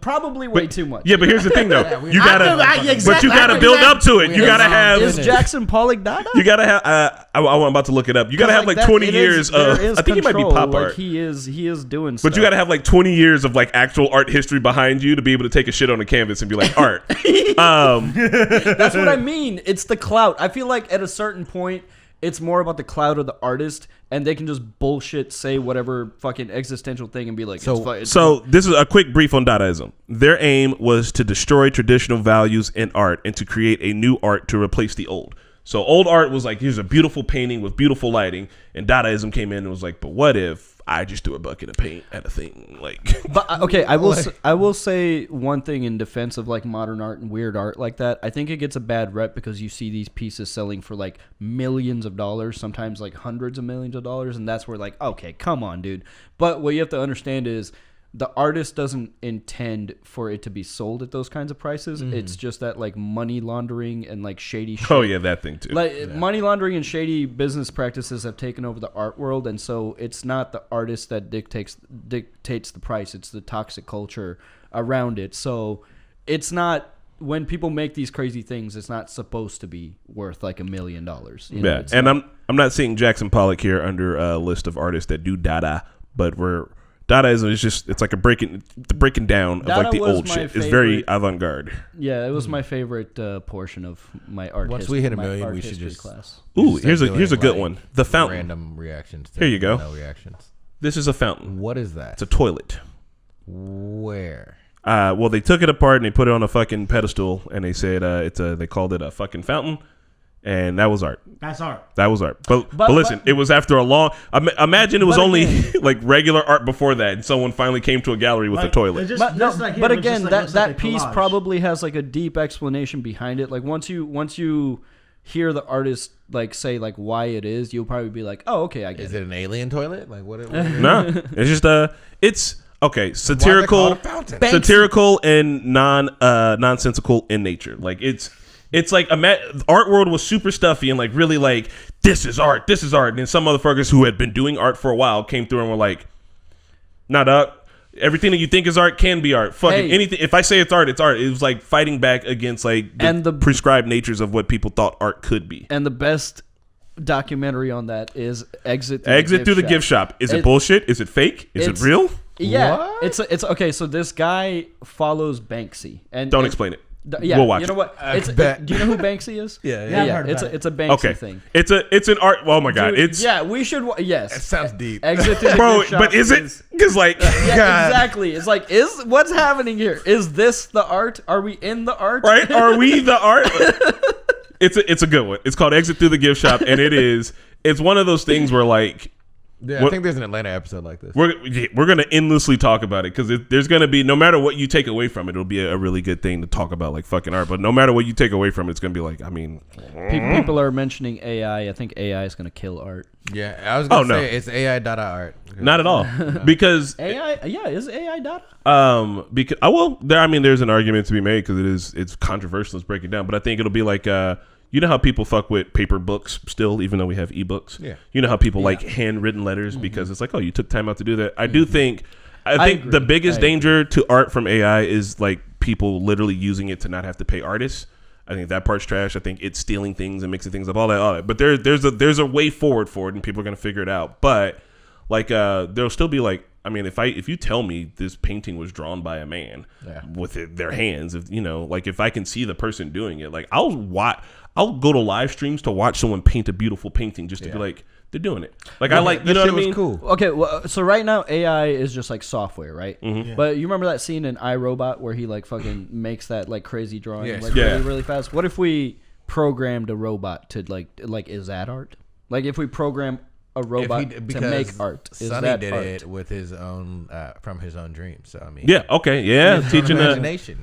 Probably way too much. Yeah, but here's the thing though. You gotta build up to it. You gotta have. Is Jackson Pollock Dada? You gotta have. I'm about to look it up. You gotta have like 20 years of. I think it might be pop art. He is doing stuff. But you gotta have like 20 years of like actual art history behind you to be able to take a shit on a canvas and be like art. That's what I mean. It's the clout. I feel like at a certain point, it's more about the clout of the artist, and they can just bullshit say whatever fucking existential thing and be like, so this is a quick brief on Dadaism. Their aim was to destroy traditional values in art and to create a new art to replace the old. So old art was like, here's a beautiful painting with beautiful lighting, and Dadaism came in and was like, but what if I just threw a bucket of paint at a thing? Like, but okay, I will say one thing in defense of like modern art and weird art like that. I think it gets a bad rep because you see these pieces selling for like millions of dollars, sometimes like hundreds of millions of dollars, and that's where like, okay, come on, dude. But what you have to understand is the artist doesn't intend for it to be sold at those kinds of prices. It's just that like money laundering and like shady shit. Oh yeah, that thing too. Like money laundering and shady business practices have taken over the art world, and so it's not the artist that dictates the price. It's the toxic culture around it. So it's not, when people make these crazy things, it's not supposed to be worth like $1 million. Yeah, and I'm not seeing Jackson Pollock here under a list of artists that do Dada, but Dadaism is just, it's like the breaking down of like the old shit. It's very avant-garde. Yeah, it was my favorite portion of my art. Once we hit $1 million, we should just class. Ooh, here's a good one. The fountain. Random reactions. Here you go. No reactions. This is a fountain. What is that? It's a toilet. Where? Well, they took it apart and they put it on a fucking pedestal, and they said they called it a fucking fountain. And that was art. That's art. But listen, it was after a long. Imagine it was only like regular art before that, and someone finally came to a gallery with a toilet. But again, that piece probably has like a deep explanation behind it. Like once you hear the artist like say like why it is, you'll probably be like, oh, okay, I get it. Is it an alien toilet? Like what? No, it's just it's okay. Satirical and nonsensical in nature. Like It's like art world was super stuffy and like really like, this is art. And then some motherfuckers who had been doing art for a while came through and were like, nah, dog. Everything that you think is art can be art. Fucking anything. If I say it's art, it's art. It was like fighting back against like the prescribed natures of what people thought art could be. And the best documentary on that is Exit Through the Gift Shop. Is it bullshit? Is it fake? Is it real? Yeah. What? It's okay. So this guy follows Banksy, and don't explain it. Yeah, we'll watch you know what? Do you know who Banksy is? Yeah. It's a Banksy thing. It's an art. Oh my god! We should. Yes, it sounds deep. Exit to the bro, gift shop but is it? Because like, exactly. It's like, what's happening here? Is this the art? Are we in the art? Right? Are we the art? It's a good one. It's called Exit Through the Gift Shop, and it's one of those things where like Yeah, I think there's an Atlanta episode like this. We're gonna endlessly talk about it because there's gonna be, no matter what you take away from it, it'll be a really good thing to talk about, like fucking art. But no matter what you take away from it, it's gonna be like, I mean, People are mentioning AI. I think AI is going to kill art. Yeah, I was gonna say it's AI data art. Not at all, because AI, yeah, is AI data? Because there's an argument to be made because it's controversial. Let's break it down, but I think it'll be like you know how people fuck with paper books still, even though we have ebooks. Yeah. You know how people like handwritten letters because it's like, oh, you took time out to do that. I do think. I think the biggest danger to art from AI is like people literally using it to not have to pay artists. I think that part's trash. I think it's stealing things and mixing things up, all that. But there's a way forward for it, and people are gonna figure it out. But like there'll still be like, I mean, if you tell me this painting was drawn by a man with their hands, if I can see the person doing it, like I'll go to live streams to watch someone paint a beautiful painting just to be like, they're doing it. Like I like, you know what I mean? Cool. Okay, well, so right now AI is just like software, right? Mm-hmm. Yeah. But you remember that scene in iRobot where he like fucking makes that like crazy drawing really fast? What if we programmed a robot to like is that art? Like if we program a robot to make art, is Sonny that did art? it with his own from his own dreams. So I mean, teaching imagination.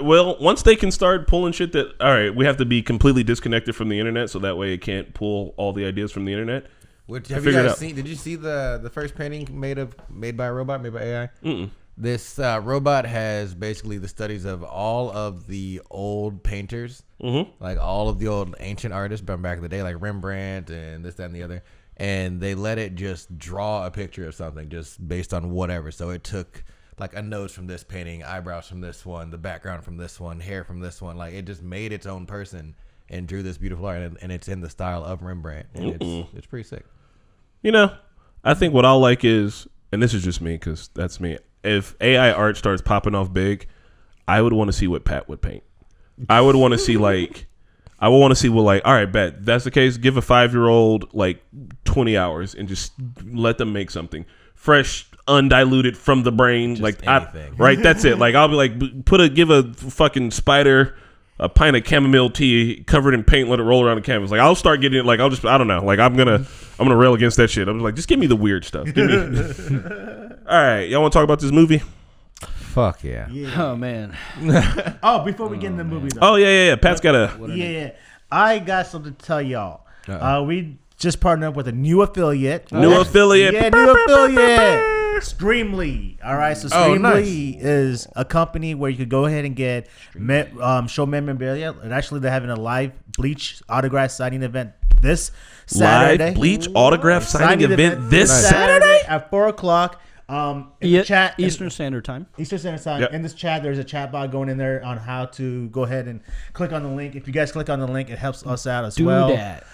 Well, once they can start pulling shit that, all right, we have to be completely disconnected from the internet, so that way it can't pull all the ideas from the internet. Which have you guys seen? Did you see the first painting made by a robot, made by AI? Mm-mm. This robot has basically the studies of all of the old painters, like all of the old ancient artists from back in the day, like Rembrandt and this, that, and the other. And they let it just draw a picture of something just based on whatever. So it took like a nose from this painting, eyebrows from this one, the background from this one, hair from this one. Like it just made its own person and drew this beautiful art, and it's in the style of Rembrandt. And it's pretty sick. I think what I'll like is, and this is just me because that's me, if AI art starts popping off big, I would want to see what Pat would paint. I would want to see all right, bet that's the case. Give a 5-year-old like 20 hours and just let them make something fresh, undiluted from the brain. Just like anything. Right, that's it. Like I'll be like, give a fucking spider a pint of chamomile tea covered in paint, let it roll around the canvas. Like I'll start getting it. Like I don't know. Like I'm gonna rail against that shit. I'm like, just give me the weird stuff. All right, y'all want to talk about this movie? Fuck yeah. Oh man. Before we get in the movie though. Oh yeah. Pat's got a. Yeah. I got something to tell y'all. We just partnered up with a new affiliate. New affiliate. Streamily. All right. So Streamily is a company where you could go ahead and get show memorabilia. And actually, they're having a live Bleach autograph signing event this Saturday. Live Bleach autograph signing event this Saturday at 4:00. In the chat, Eastern Standard Time. Yep. In this chat, there's a chat bot going in there on how to go ahead and click on the link. If you guys click on the link, it helps us out as well. Do that.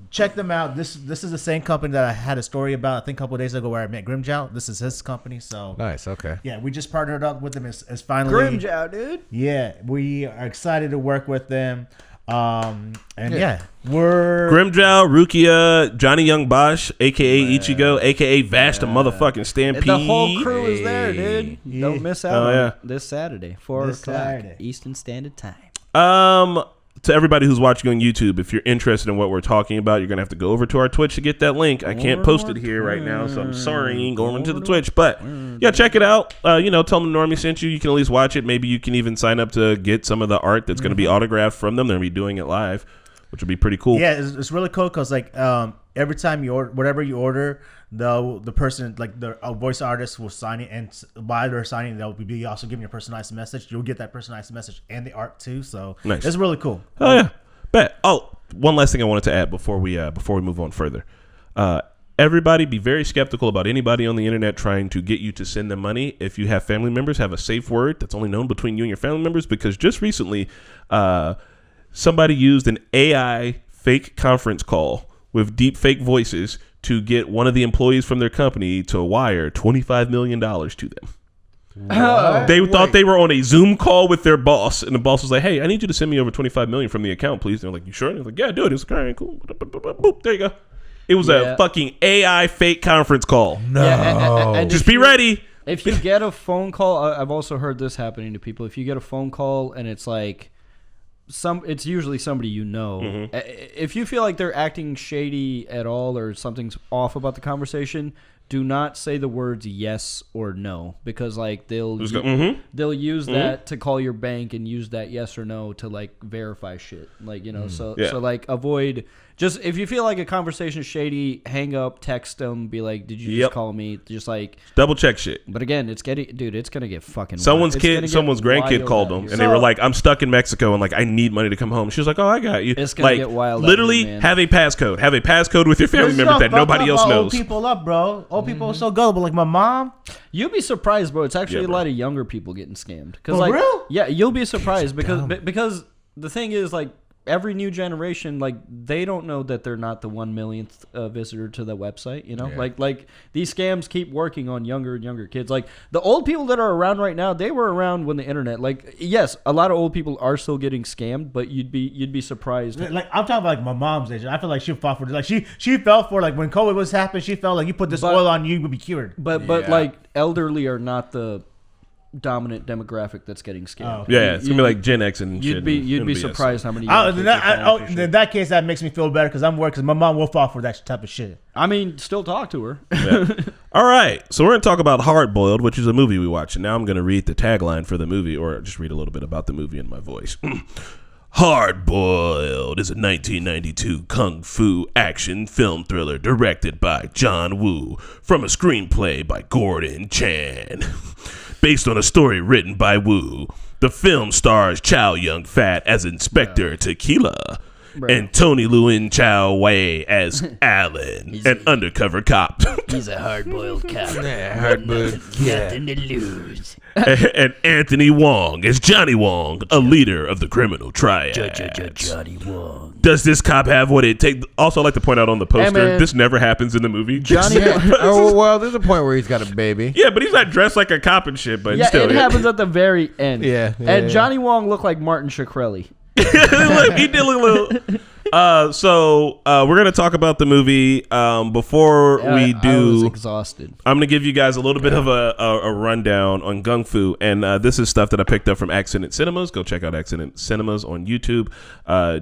Check them out. This is the same company that I had a story about, I think a couple of days ago, where I met Grimmjow. This is his company. So nice. Okay. Yeah, we just partnered up with them as finally Grimmjow, dude. Yeah, we are excited to work with them. We're Grimmjow, Rukia, Johnny Young Bosch, aka Ichigo, aka Vash the motherfucking Stampede. The whole crew is there, dude. Don't miss out on this Saturday, 4:00 Eastern Standard Time. To everybody who's watching on YouTube, if you're interested in what we're talking about, you're gonna have to go over to our Twitch to get that link. I can't post it here right now, so I'm sorry. Go over to the Twitch, but yeah, check it out. Tell them Normie sent you. You can at least watch it. Maybe you can even sign up to get some of the art that's gonna be autographed from them. They're gonna be doing it live, which would be pretty cool. Yeah, it's really cool because like every time you order whatever you order, the person, like the voice artist, will sign it, and while they're signing, they'll be also giving you a personalized message. You'll get that personalized message and the art too. So nice. It's really cool. Oh yeah, bet. Oh, one last thing I wanted to add before we move on further. Everybody be very skeptical about anybody on the internet trying to get you to send them money. If you have family members, have a safe word that's only known between you and your family members, because just recently, somebody used an AI fake conference call with deep fake voices to get one of the employees from their company to wire $25 million to them. They thought they were on a Zoom call with their boss, and the boss was like, "Hey, I need you to send me over $25 million from the account, please." And they're like, "You sure?" And they're like, "Yeah, do it." It's like, "All right, cool." Boop, there you go. It was a fucking AI fake conference call. No, and just be ready. If you get a phone call, I've also heard this happening to people. If you get a phone call and it's like, it's usually somebody you know. Mm-hmm. If you feel like they're acting shady at all or something's off about the conversation, do not say the words yes or no, because like they'll use that to call your bank and use that yes or no to like verify shit. Like, you know, so like avoid. Just if you feel like a conversation is shady, hang up, text them, be like, "Did you just call me?" Just like double check shit. But again, it's gonna get fucking. Someone's grandkid called them, and they were like, "I'm stuck in Mexico, and like I need money to come home." She was like, "Oh, I got you." It's gonna like, get wild. Literally, have a passcode. Have a passcode with your family members that nobody else knows. Old people up, bro. Old people are so gullible. Like my mom. You'd be surprised, bro. It's actually a lot of younger people getting scammed. For real? Yeah, you'll be surprised because the thing is like. Every new generation, like they don't know that they're not the 1 millionth visitor to the website. You know, like these scams keep working on younger and younger kids. Like the old people that are around right now, they were around when the internet. Like yes, a lot of old people are still getting scammed, but you'd be surprised. Like I'm talking about like my mom's age. I feel like she fought for it. Like she fell for like when COVID was happening. She felt like you put this oil on you would be cured. But like elderly are not the dominant demographic that's getting scammed. It's gonna be like Gen X and you'd shit. be surprised how many. In that case, that makes me feel better because I'm worried because my mom will fall for that type of shit. I mean, still talk to her. All right, so we're gonna talk about Hard Boiled, which is a movie we watched, and now I'm gonna read the tagline for the movie, or just read a little bit about the movie in my voice. Hard Boiled is a 1992 kung fu action film thriller directed by John Woo from a screenplay by Gordon Chan. Based on a story written by Woo, the film stars Chow Yun-fat as Inspector Tequila and Tony Luen Chow Wei as Alan, an undercover cop. He's a hard-boiled cop. Hard-boiled. Nothing to lose. And Anthony Wong as Johnny Wong, a leader of the criminal triad. Johnny Wong. Does this cop have what it takes? Also, I'd like to point out on the poster, this never happens in the movie. Johnny Oh, well, there's a point where he's got a baby. Yeah, but he's not dressed like a cop and shit, but still. It happens at the very end. Yeah. Johnny Wong looked like Martin Shkreli. Look, he did look a little. So we're gonna talk about the movie. Before we do, I was exhausted. I'm gonna give you guys a little bit of a rundown on Gung Fu, and this is stuff that I picked up from Accident Cinemas. Go check out Accident Cinemas on YouTube.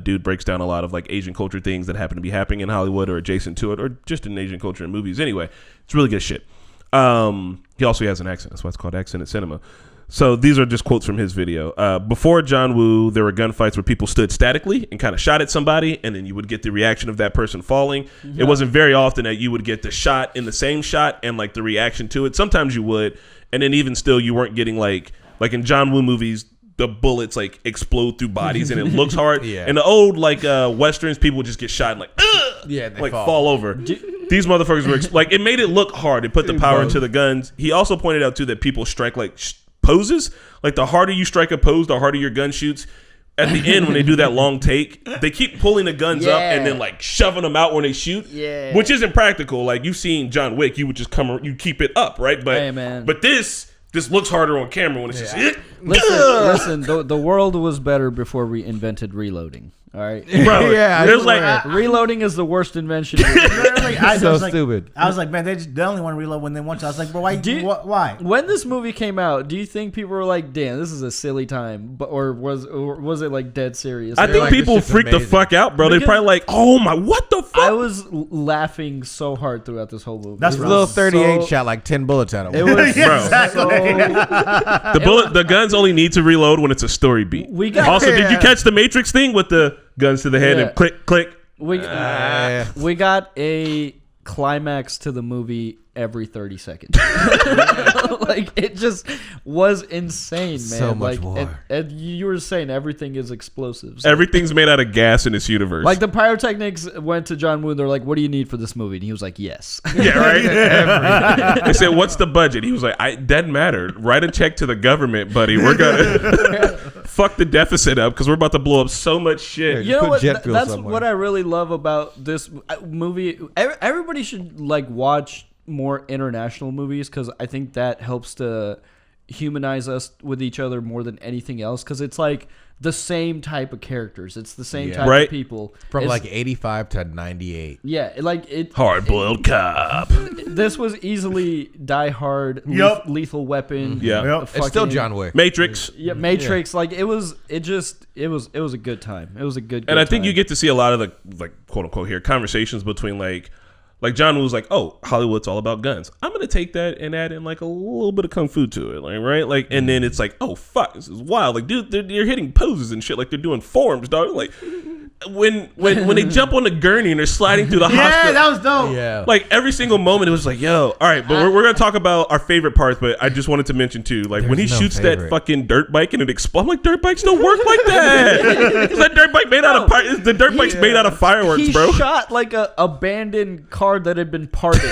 Dude breaks down a lot of like Asian culture things that happen to be happening in Hollywood or adjacent to it, or just in Asian culture in movies. Anyway, it's really good shit. He also has an accent. That's why it's called Accident Cinema. So these are just quotes from his video. Before John Woo, there were gunfights where people stood statically and kind of shot at somebody, and then you would get the reaction of that person falling. It wasn't very often that you would get the shot in the same shot and like the reaction to it. Sometimes you would, and then even still, you weren't getting like in John Woo movies, the bullets like explode through bodies and it looks hard. In the old like westerns, people would just get shot and like like fall over. These motherfuckers were like, it made it look hard. It put the power into the guns. He also pointed out too that people strike like poses. Like the harder you strike a pose, the harder your gun shoots. At the end, when they do that long take, they keep pulling the guns up and then like shoving them out when they shoot, which isn't practical. Like you've seen John Wick, you would just you keep it up, right? But this looks harder on camera when it's just listen. The world was better before we invented reloading. All right, bro. There's like reloading is the worst invention. Stupid. I was like, man, they only want to reload when they want to. I was like, bro, why? When this movie came out, do you think people were like, "Damn, this is a silly time," or was it like dead serious? I think like, people freaked the fuck out, bro. They probably like, "Oh my, what the fuck?" I was laughing so hard throughout this whole movie. That's little 38 shot like 10 bullets out of it. It Was the guns only need to reload when it's a story beat. Did you catch the Matrix thing with the guns to the head and click click? We got a climax to the movie every 30 seconds. Like it just was insane, man. So much like, more. And you were saying everything is explosives. Everything's made out of gas in this universe. Like the pyrotechnics went to John Woo. They're like, "What do you need for this movie?" And he was like, "Yes." Yeah, right. They said, "What's the budget?" He was like, "It doesn't matter. Write a check to the government, buddy. We're gonna fuck the deficit up because we're about to blow up so much shit." You know what? That's what I really love about this movie. Everybody should like watch more international movies because I think that helps to humanize us with each other more than anything else, because it's like the same type of characters. It's the same type of people. From It's- like 85 to 98. yeah, like it. Hard-boiled cop. This was easily Die Hard, Yup. Lethal Weapon. Yeah. It's still fucking- John Wick. Matrix. Yeah, Matrix. Like it was a good time. It was a good. And I think time. you get to see a lot of the, like, quote unquote here, conversations between like John Woo's like, oh, Hollywood's all about guns. I'm gonna take that and add in like a little bit of kung fu to it, like, right? Like, and then it's like, oh fuck, this is wild. Like, dude, they're hitting poses and shit, like they're doing forms, dog. Like, when they jump on the gurney and they're sliding through the Yeah, hospital. that was dope. Yeah. Like every single moment, it was like, "Yo, all right." But we're gonna talk about our favorite parts. But I just wanted to mention too, like when he There's no shoots that favorite. fucking dirt bike and it explodes. I'm like, dirt bikes don't work like that. Is that dirt bike made out of the dirt bike's made out of fireworks, he bro? shot like a abandoned car that had been parted.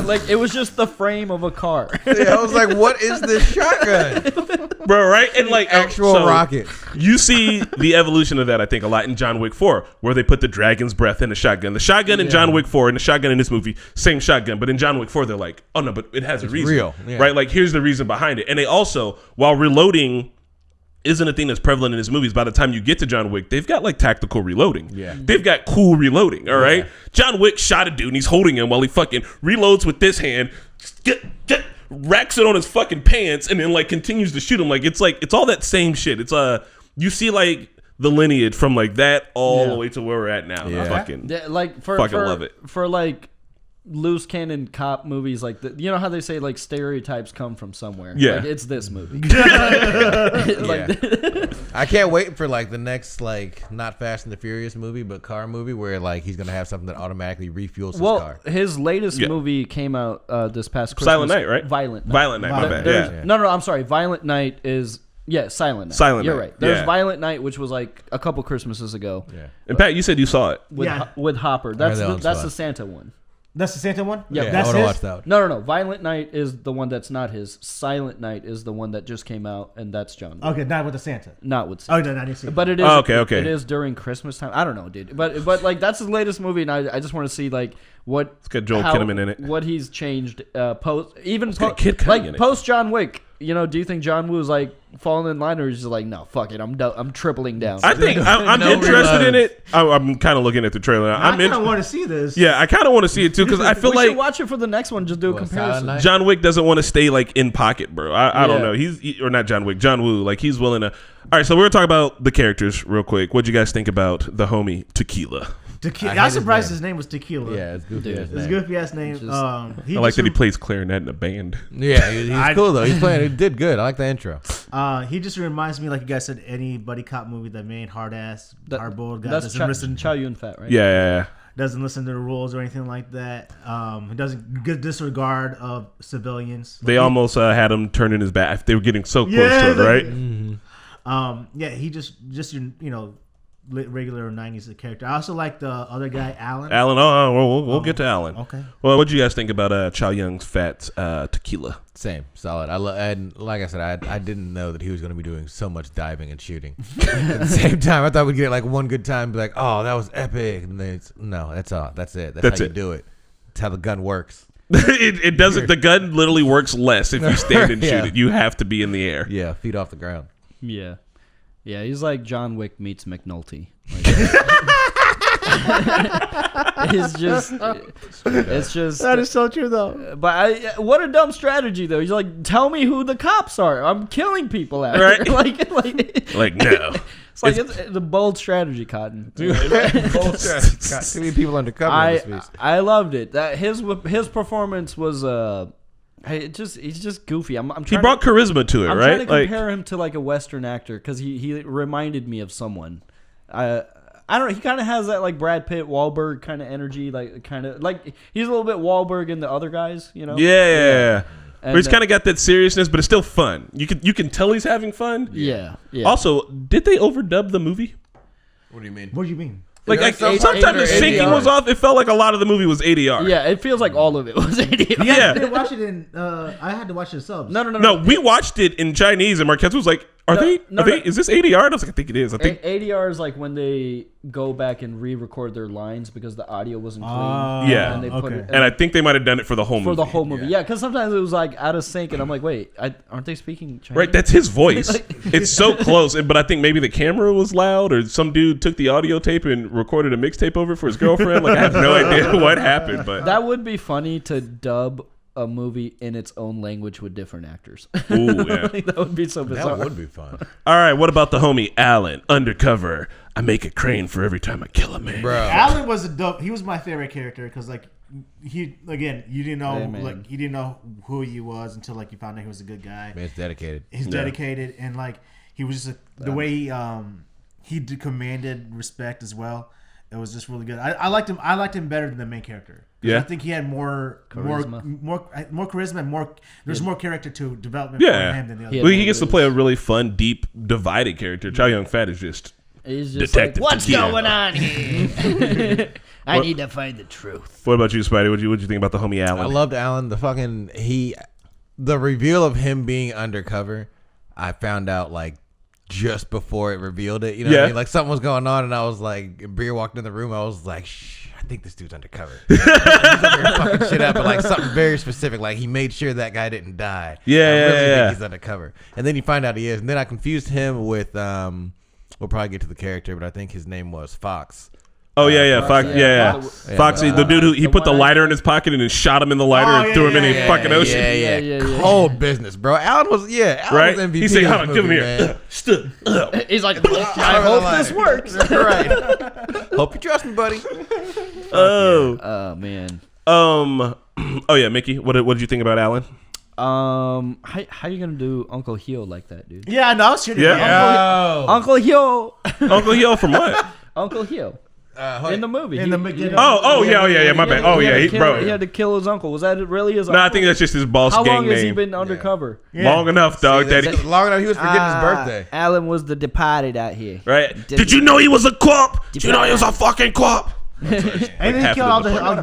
like it was just the frame of a car. Yeah, I was like, what is this shotgun? Bro, right? And like Actual so rocket. You see the evolution of that, I think, a lot in John Wick 4, where they put the dragon's breath in the shotgun. The shotgun in John Wick 4 and the shotgun in this movie, same shotgun. But in John Wick 4, they're like, oh no, but it has a reason. real, yeah. Right? Like, here's the reason behind it. And they also, while reloading isn't a thing that's prevalent in his movies, by the time you get to John Wick, they've got like tactical reloading. Yeah. They've got cool reloading, all right? John Wick shot a dude and he's holding him while he fucking reloads with this hand, racks it on his fucking pants, and then like continues to shoot him. Like it's all that same shit. It's you see like the lineage from like that all the way to where we're at now. Yeah. I fucking Yeah, like for love it. For like loose cannon cop movies, like you know how they say like stereotypes come from somewhere. Yeah. like, it's this movie. I can't wait for like the next like not Fast and the Furious movie, but car movie where like he's gonna have something that automatically refuels his Well, car. his latest Yeah. movie came out this past Christmas. Silent Night, right? Violent Night. Violent Night, my bad. There's- Yeah. No, I'm sorry. Violent Night is Silent Night. Silent You're Night, right. There's yeah. Violent Night, which was like a couple Christmases ago. Yeah. And Pat, you said you saw it. With Yeah. with Hopper. That's that one's that's fun. the Santa one. That's the Santa one? Yeah, I that's want to his? watch that one. No. Violent Night is the one that's not his. Silent Night is the one that just came out, and that's John. Okay, not with the Santa. Not with Oh, Santa. no, I didn't see it. But it is. Oh, okay. It is during Christmas time. I don't know, dude. But like that's his latest movie, and I just want to see like what. It's got Joel Kinnaman in it. What he's changed post got Kid Cudi in it. post John Wick. You know, do you think John Woo's like falling in line, or is he just like, no, fuck it, I'm tripling down? I think I'm No interested in reloads. it. I'm kind of looking at the trailer. I I'm kind of in. want to see this. Yeah, I kind of want to see it too because I feel we like should watch it for the next one. Just do a What, comparison. Silent Night? John Wick doesn't want to stay like in pocket, bro. I don't Yeah. know. Or not John Wick, John Woo. Like he's willing to. All right, so we're gonna talk about the characters real quick. What'd you guys think about the homie Tequila? Tequila. I I hate was surprised his his name was Tequila. Yeah, it's goofy. Dude. ass It's name. a goofy ass name. Just- I like that he plays clarinet in a band. Yeah, he's cool though. He's playing. He did good. I like the intro. He just reminds me, like you guys said, any buddy cop movie that made hard boiled guy That's doesn't listen. Chow Yun Fat, right? Yeah. Doesn't listen to the rules or anything like that. He doesn't get disregard of civilians. They almost had him turn in his back. They were getting so close Yeah, to it, right? Yeah, he just regular '90s character. I also like the other guy, Alan. Alan, we'll get to Alan. Okay. Well, what do you guys think about Chow Yun Fat's Tequila? Same, solid. And like I said, I didn't know that he was going to be doing so much diving and shooting. At the same time, I thought we'd get like one good time, be like, "Oh, that was epic." And then no, that's all. That's it. That's how you do it. That's how the gun works. it doesn't. The gun literally works less if you stand and Yeah. shoot it. You have to be in the air. Yeah, feet off the ground. Yeah. Yeah, he's like John Wick meets McNulty. Like, it's just That is so true, though. But what a dumb strategy though. He's like, tell me who the cops are. I'm killing people out Right. here. like No. it's like it's a bold strategy, Cotton. Got too many people undercover in this piece. I loved it. That his performance was he's just goofy. I'm He trying brought charisma to it, I'm right? trying to compare him to like a Western actor because he reminded me of someone. I don't know. He kind of has that like Brad Pitt, Wahlberg kind of energy, like kind of like he's a little bit Wahlberg in the other guys, you know? Yeah. And, But he's kind of got that seriousness, but it's still fun. You can tell he's having fun. yeah. Also, did they overdub the movie? What do you mean? What do you mean? Like There's sometimes the syncing ADR. was off. It felt like a lot of the movie was ADR. Yeah, it feels like all of it was ADR. Yeah. I didn't watch it in. I had to watch it in subs. No. No, we watched it in Chinese, and Marquez was like, Are they? Is this ADR? I was like, I think it is. I think ADR is like when they go back and re-record their lines because the audio wasn't clean. Yeah. And they put it, and I think they might have done it for the whole movie. for the whole movie. Yeah, because sometimes it was like out of sync, and I'm like, wait, aren't they speaking Chinese? Right, that's his voice. It's so close, but I think maybe the camera was loud, or some dude took the audio tape and recorded a mixtape over it for his girlfriend. Like, I have no idea what happened, but That would be funny to dub a movie in its own language with different actors. ooh, yeah. That would be so bizarre. That would be fun, All right, what about the homie Alan, undercover? I make a crane for every time I kill a man. bro. Alan was a dope. He was my favorite character because like you didn't know you didn't know who he was until like you found out he was a good guy. Man's dedicated. He's dedicated and like he was just the way he commanded respect as well. It was just really good. I liked him. I liked him better than the main character. Yeah, I think he had more charisma. And there's more character to development for him than the other. Well, he gets to play a really fun, deep, divided character. Chow Yun Fat is just He's just detective. like, what's tequila. going on here? I need to find the truth. What about you, Spidey? What'd you think about the homie Alan? I loved Alan. The reveal of him being undercover. I found out like just before it revealed it. You know what I mean? Like something was going on, and I was like, Bria walked in the room. I was like, shh, I think this dude's undercover. He's up there fucking shit up, but like something very specific. Like he made sure that guy didn't die. I really think he's undercover. And then you find out he is. And then I confused him with we'll probably get to the character, but I think his name was Fox. Oh yeah, Fox. Yeah. Foxy, the dude who he put the lighter in his pocket and then shot him in the lighter and threw him in the fucking ocean. Yeah. Cold business, bro. Alan was right. Was MVP. He said, "Come on, here." Stood. He's like, I hope this works. Right. Hope you trust me, buddy. Oh man. Oh yeah, Mickey. What did you think about Alan? How you gonna do Uncle Hyo like that, dude? Yeah, no, I was shooting. Uncle Hyo. Uncle Hyo from what? Uncle Hyo. In the movie. In the beginning. Yeah. My bad. Oh yeah, he had to kill his uncle. Was that really his uncle? No, I think that's just his boss How gang long name. has he been undercover? Long enough, dog. Long enough. He was forgetting his birthday. Alan was the departed out here. Right? Did you know he was a cop? Did you know he was a fucking cop? And then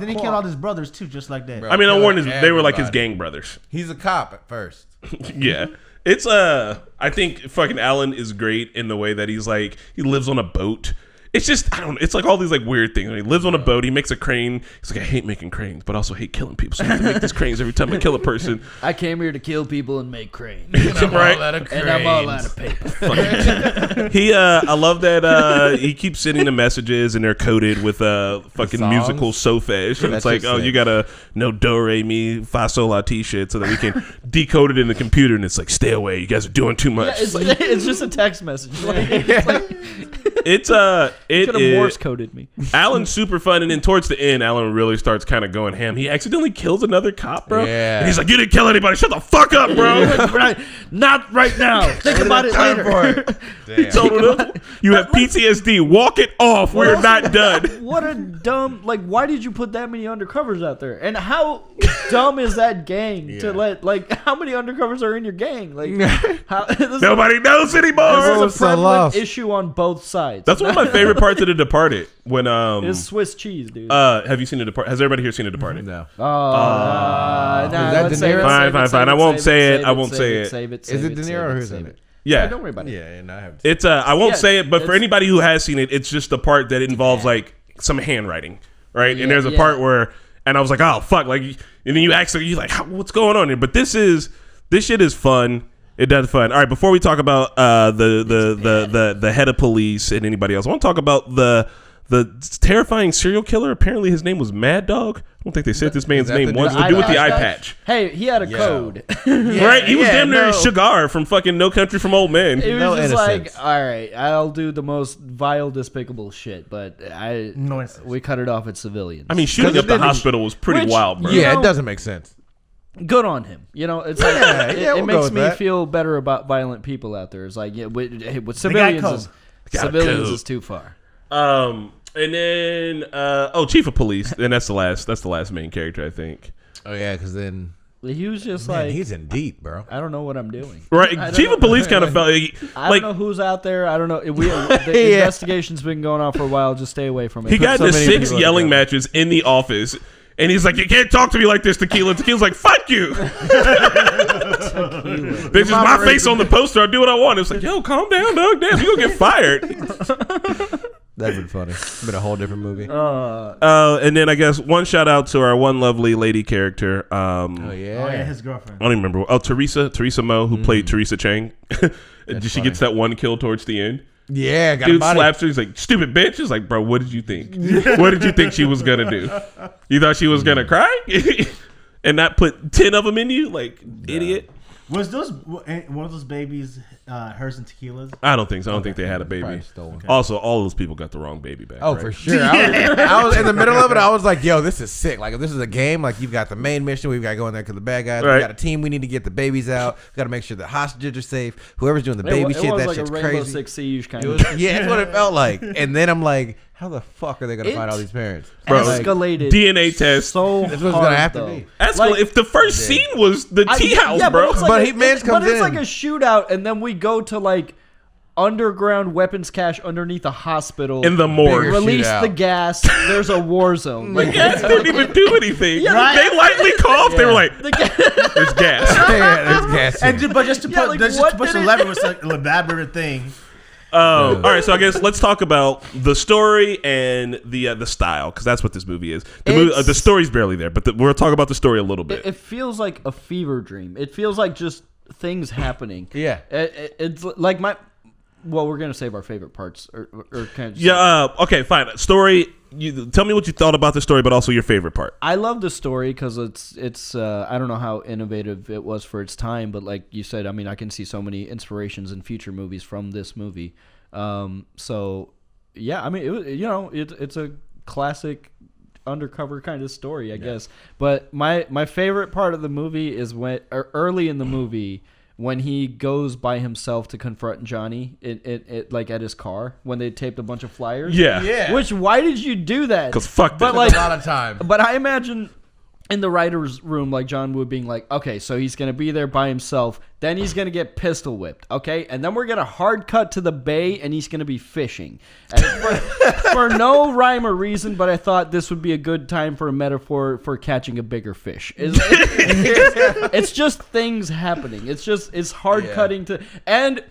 he killed all his brothers too, just like that. Bro. I mean, I warned they were like his gang brothers. He's a cop at first. Yeah. It's I think fucking Alan is great in the way that he's like he lives on a boat. It's just it's like all these like weird things. He lives on a boat, he makes a crane. He's like, I hate making cranes, but also hate killing people. So I have to make these cranes every time I kill a person. I came here to kill people and make cranes. Right? And I'm all out of paper. I love that he keeps sending the messages and they're coded with fucking musical solfege. And it's like, you gotta know do re mi fa sol la ti shit so that we can decode it in the computer. And it's like, stay away, you guys are doing too much. Yeah, it's just a text message. It could have Morse coded me. Alan's super fun, and then towards the end, Alan really starts kind of going ham. He accidentally kills another cop, bro. Yeah. And he's like, "You didn't kill anybody. Shut the fuck up, bro." Not right now. Think about it later. He told him, "You have PTSD. Walk it off. We're not done." What a dumb. Like, why did you put that many undercovers out there? And how dumb is that gang to let? Like, how many undercovers are in your gang? Like, nobody knows anymore. This is a prevalent issue on both sides. That's one of my favorite parts of The Departed. When it's Swiss cheese, dude. Have you seen The Departed? Has everybody here seen The Departed? No. Fine. I won't say it. Save it. Is it De Niro or who's in it? Yeah. Don't worry about it. Yeah, and I have. It's I won't say it, but for anybody who has seen it, it's just the part that involves like some handwriting, right? And there's a part where, and I was like, oh fuck, like, and then you ask, you like, what's going on here? But this shit is fun. It does fun. All right, before we talk about the head of police and anybody else, I want to talk about the terrifying serial killer. Apparently, his name was Mad Dog. I don't think they said this man's name once. To do with the eye patch. Hey, he had a code. Right? He was damn near Sugar from fucking No Country from Old Men. It was just like, all right, I'll do the most vile, despicable shit, but we cut it off at civilians. I mean, shooting up the hospital was pretty wild, bro. Yeah, it doesn't make sense. Good on him. You know, it's like it makes me feel better about violent people out there. It's like, with civilians, is too far. And then Chief of Police, and that's the last main character, I think. Oh yeah, because then he was just he's in deep, bro. I don't know what I'm doing. Right, Chief of Police kind of felt like I don't know who's out there. I don't know. The investigation's been going on for a while. Just stay away from it. He got into 6 yelling matches in the office. And he's like, you can't talk to me like this, Tequila. Tequila's like, fuck you. This is my face on the poster. I'll do what I want. It's like, yo, calm down, dog. Damn, you gonna get fired. That'd been funny. Been a whole different movie. And then I guess one shout out to our one lovely lady character. His girlfriend. I don't even remember. Oh, Teresa Mo, who played Teresa Chang. She gets that one kill towards the end. Yeah, got Dude slaps her. He's like, stupid bitch. It's like, bro, what did you think? What did you think she was gonna do? You thought she was gonna cry and not put 10 of them in you, like idiot. Was one of those babies hers and Tequila's? I don't think so. I don't think they had a baby. Okay. Also, all those people got the wrong baby back. Oh, right? for sure. I was in the middle of it. I was like, yo, this is sick. Like, if this is a game, like, you've got the main mission. We've got to go in there to the bad guys. Right. We got a team. We need to get the babies out. We got to make sure the hostages are safe. Whoever's doing the baby shit, that like shit's a Rainbow crazy. Six Siege kind It of. was, yeah, that's what it felt like. And then I'm like, how the fuck are they going to find all these parents? Bro, escalated DNA test. so That's what it's hard, gonna have to though. be. Like, if the first scene was the tea house, yeah, bro. But, it's like But Mans comes but it's in. like a shootout, and then we go to like underground weapons cache underneath a hospital. In the morgue. Bigger Release shootout. the gas. There's a war zone. The gas didn't even do anything. Yeah, They lightly coughed. They were like, the gas. there's gas. Yeah, there's gas in it. But just to Yeah, like, just what to push did the it- lever was like an elaborate thing. All right, so I guess let's talk about the story and the style, because that's what this movie is. The story's barely there, but we'll talk about the story a little bit. It feels like a fever dream. It feels like just things happening. Yeah. It's like well, we're gonna save our favorite parts, or kind of. Yeah. Okay. Fine. Story. You tell me what you thought about the story, but also your favorite part. I love the story because it's I don't know how innovative it was for its time, but like you said, I mean, I can see so many inspirations in future movies from this movie. So yeah, I mean, it's a classic undercover kind of story, I guess. But my favorite part of the movie is early in the movie, when he goes by himself to confront Johnny, it like at his car when they taped a bunch of flyers. Yeah. Which, why did you do that? Because fuck But that. like a lot of time. But I imagine in the writer's room, like John Woo being like, okay, so he's gonna be there by himself, then he's gonna get pistol whipped, okay, and then we're gonna hard cut to the bay and he's gonna be fishing. And for no rhyme or reason, but I thought this would be a good time for a metaphor for catching a bigger fish. It's just things happening. It's hard cutting to and.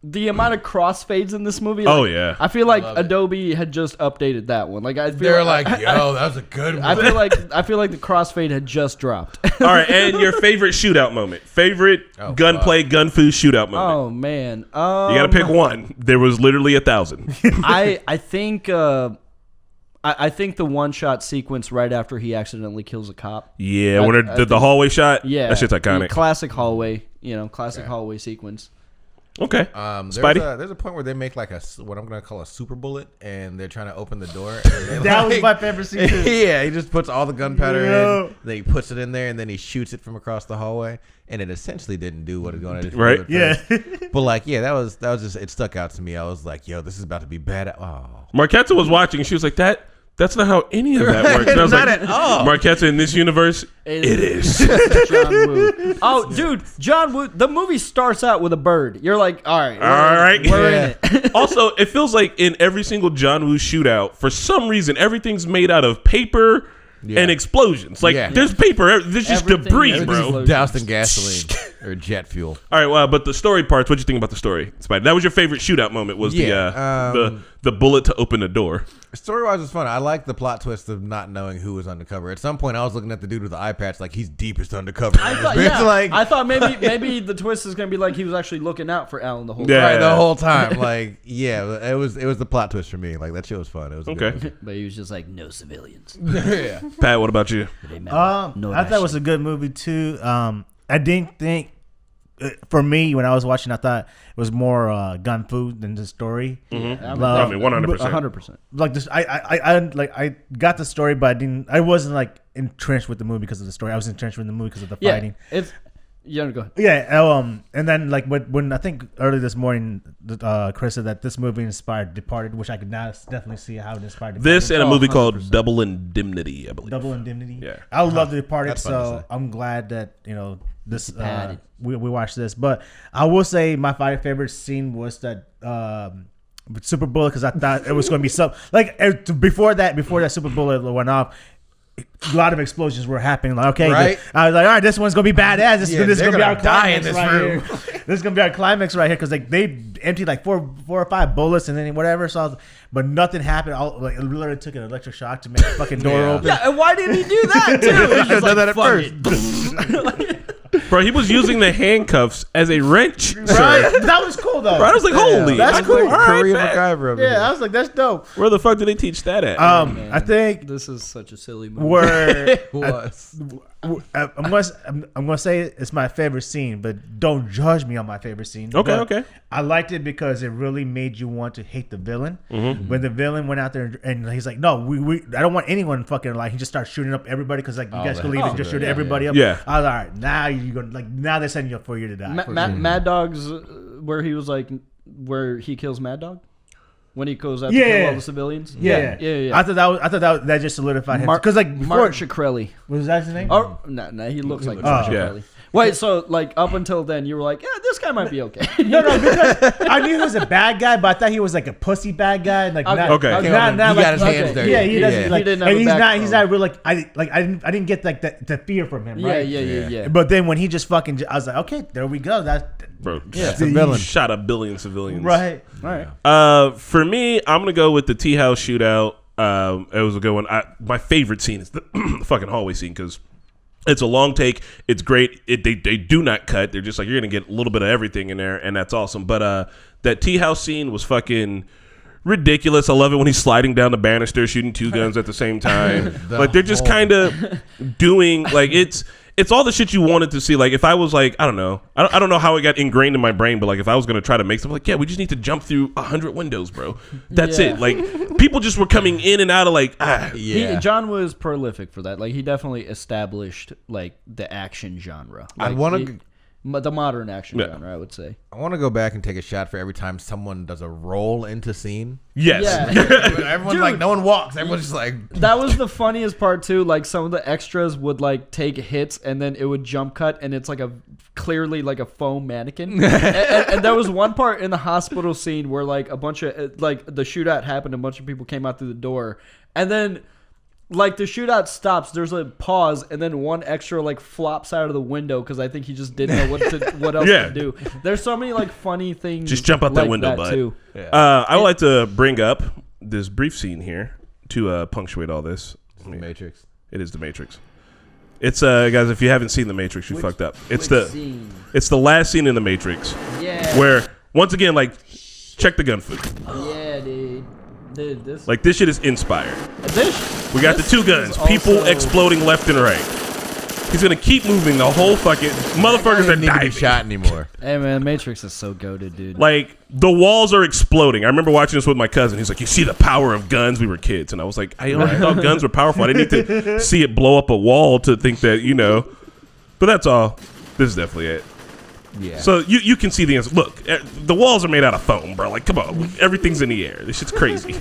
The amount of crossfades in this movie. Oh, yeah. I feel like Adobe had just updated that one. Like I feel They're like, yo, that was a good one. I feel like the crossfade had just dropped. All right, and your favorite shootout moment, favorite gunplay, gun fu shootout moment. Oh man, You got to pick one. There was literally 1,000. I think I think the one shot sequence right after he accidentally kills a cop. Yeah, when the hallway shot. Yeah, that shit's iconic. Classic hallway. Hallway sequence. Okay. Spidey? There's a point where they make like what I'm gonna call a super bullet, and they're trying to open the door. And That was my favorite scene too. Yeah, he just puts all the gunpowder in, then he puts it in there, and then he shoots it from across the hallway, and it essentially didn't do what it going to do. Right. Yeah. But like, yeah, that was just, it stuck out to me. I was like, yo, this is about to be bad. Oh. Marquetta was watching, and she was like, that's not how any of that works. And I was Not like, at all. Marquetta, in this universe, it is. John Woo. Oh, dude, John Woo. The movie starts out with a bird. You're like, all right, we're in it. Also, it feels like in every single John Woo shootout, for some reason, everything's made out of paper and explosions. Like, there's paper. There's just debris, bro. Doused in gasoline or jet fuel. All right, well, but the story parts, what'd you think about the story, Spidey? That was your favorite shootout moment, was the bullet to open the door. Story-wise, it's fun. I like the plot twist of not knowing who was undercover. At some point, I was looking at the dude with the eye patch like he's deepest undercover. I thought maybe the twist is gonna be like he was actually looking out for Alan the whole time. Right, the whole time. Like, yeah, it was the plot twist for me. Like, that shit was fun. It was a good movie. But he was just like, no civilians. Yeah. Pat, what about you? I thought it was a good movie too. I didn't think, for me, when I was watching, I thought it was more gun fu than the story. Mm-hmm. I mean, 100%. 100%. Like this, I got the story, but I wasn't like entrenched with the movie because of the story. I was entrenched with the movie because of the fighting. Go ahead. Yeah. And then like when I think early this morning, Chris said that this movie inspired Departed, which I could now definitely see how it inspired Departed. This and a movie called Double Indemnity, I believe. Double Indemnity. Yeah. I love The Departed, That's fun to so say. I'm glad that this we watched this. But I will say my favorite scene was that Super Bullet, because I thought it was going to be before that Super Bullet went off. a lot of explosions were happening. Like, okay, Right? I was like, all right, this one's gonna be badass. This is they're gonna be our gonna die in climax this right room. here. This is gonna be our climax right here because like they emptied like four or five bullets and then whatever. So, but nothing happened. Like it literally took an electric shock to make the fucking door open. Yeah, and why did he do that too? He's just done that at "Fuck it." Bro, he was using the handcuffs as a wrench. Right? Sir. That was cool though. Bro, I was like, holy. That's I was cool. like, all right, Korean bet. MacGyver over Yeah, here. I was like, that's dope. Where the fuck did they teach that at? I think This is such a silly movie. where Was. I'm gonna say it's my favorite scene, but don't judge me on my favorite scene. Okay, But okay. I liked it because it really made you want to hate the villain. Mm-hmm. When the villain went out there and he's like, "No, we I don't want anyone fucking like." He just starts shooting up everybody because like you guys can leave and just shoot everybody up. Yeah. I was like, all right, now you're gonna like now they're setting you up for you to die. for sure. Mad Dog's where he was like where he kills Mad Dog when he goes out to Yeah, kill yeah. all the civilians. Yeah. yeah. I thought that just solidified him because like before, Martin Shkreli. was that his name? Oh no, he looks like like- Martin Oh. Shkreli. Wait, so like up until then you were like, yeah, this guy might be okay. No, because I knew he was a bad guy, but I thought he was like a pussy bad guy. And like, Okay. not, Okay. not, He not got like, his hands dirty. Yeah, he doesn't. Yeah. Like, He didn't have and a he's backbone. not real. Like, I didn't get like the fear from him. yeah, Right? yeah. But then when he just fucking, I was like, okay, there we go. That's Bro, It's a villain. shot a billion civilians. right. All right. For me, I'm gonna go with the tea house shootout. It was a good one. My favorite scene is the fucking hallway scene because it's a long take. It's great. They do not cut. They're just like, you're gonna get a little bit of everything in there, and that's awesome. But that tea house scene was fucking ridiculous. I love it when he's sliding down the banister, shooting two guns at the same time. Like they're just kind of doing like it's all the shit you wanted to see. Like if I was like, I don't know how it got ingrained in my brain, but like if I was gonna try to make something, like, yeah, we just need to jump through 100 windows, bro. That's Yeah. it. Like people just were coming in and out of like, John was prolific for that. Like he definitely established like the action genre. I Like, wanna- the modern action Yeah. genre, I would say. I want to go back and take a shot for every time someone does a roll into scene. yes. Yeah. Everyone's like, no one walks. Everyone's just like, That was the funniest part too. Like some of the extras would like take hits and then it would jump cut and it's like clearly like a foam mannequin. and there was one part in the hospital scene where like a bunch of like the shootout happened. A bunch of people came out through the door and then like the shootout stops. There's a pause and then one extra like flops out of the window because I think he just didn't know what else Yeah. to do. There's so many like funny things. Just jump out that like window, bud. too. I would like to bring up this brief scene here to punctuate all this. Matrix. It is the Matrix. It's guys, if you haven't seen the Matrix, you fucked up. It's the last scene in the Matrix Yeah. where once again, like, check the gun footage. Yeah, dude. Dude, this Like this shit is inspired. this We got the two guns, is people also- exploding left and right. He's gonna keep moving the whole fucking motherfuckers are Doesn't need to be diving. shot anymore. Hey man, Matrix is so goated, dude. Like the walls are exploding. I remember watching this with my cousin. He's like, "You see the power of guns?" We were kids, and I was like, "I already thought guns were powerful. I didn't need to see it blow up a wall to think that, you know." But that's all. This is definitely it. Yeah. So you can see the answer. Look, the walls are made out of foam, bro. Like, come on, everything's in the air. This shit's crazy.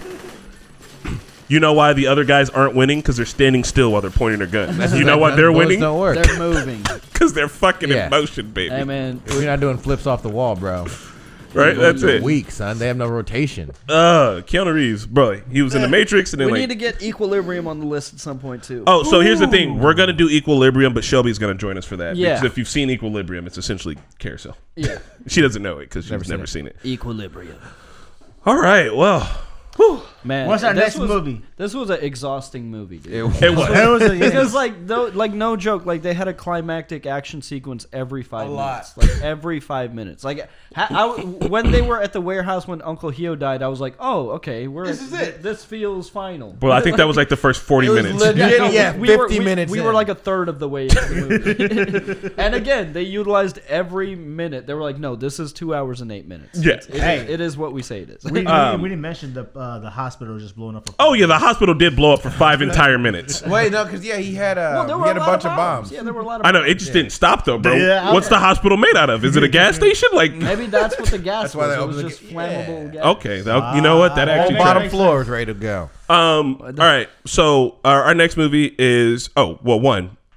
You know why the other guys aren't winning? Because they're standing still while they're pointing their guns. You know why they're Bullets winning? Don't work. They're moving. Because they're fucking Yeah. in motion, baby. Hey man, You're not doing flips off the wall, bro. Right? That's You're it. weak, son. They have no rotation. Keanu Reeves, bro. He was in the Matrix, and then we like. need to get Equilibrium on the list at some point too. Oh, so here's the thing. We're going to do Equilibrium, but Shelby's going to join us for that. Yeah. Because if you've seen Equilibrium, it's essentially Carousel. Yeah. She doesn't know it because she's never seen it. Equilibrium. All right. Well, Man, What's our this next was- movie? This was an exhausting movie, dude. it was. It was a, Because like no joke, like they had a climactic action sequence every 5 minutes, lot. like every 5 minutes. Like when they were at the warehouse when Uncle Hio died, I was like, oh, okay, this is it. This feels final. Well, I think that was like the first 40 minutes. legit. we were 50 minutes We in. were like a third of the way into the movie. And again, they utilized every minute. They were like, no, this is 2 hours and 8 minutes. Yeah. It is what we say it is. we didn't mention the hospital just blowing up. Oh, yeah. The hospital did blow up for 5 entire minutes. Wait, no, because he had Well, there he were had a lot bunch of bombs. Yeah, there were a lot of I know. bombs. It just didn't stop, though, bro. Yeah, What's the hospital made out of? Is it a gas station? Like, Maybe that's what the gas That's why was. they It was opened just the- flammable yeah. gas. okay. You know what? That Whole actually bottom tracks. floor is ready to go. All right. So our next movie is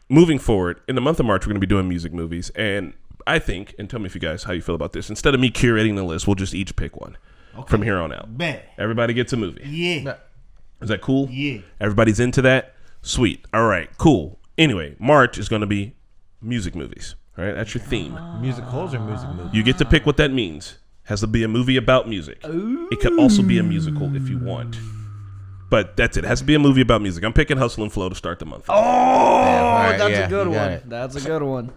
moving forward in the month of March, we're going to be doing music movies, and I think, and tell me if you guys how you feel about this. Instead of me curating the list, we'll just each pick one from here on out. Bet. Everybody gets a movie. Yeah. Is that cool? Yeah. Everybody's into that. Sweet. All right. Cool. Anyway, March is going to be music movies. All right, that's your theme. Musicals or music movies? You get to pick what that means. Has to be a movie about music. It could also be a musical if you want. But that's it. It has to be a movie about music. I'm picking Hustle and Flow to start the month. Oh, right, that's yeah, a good you got one. it. That's a good one.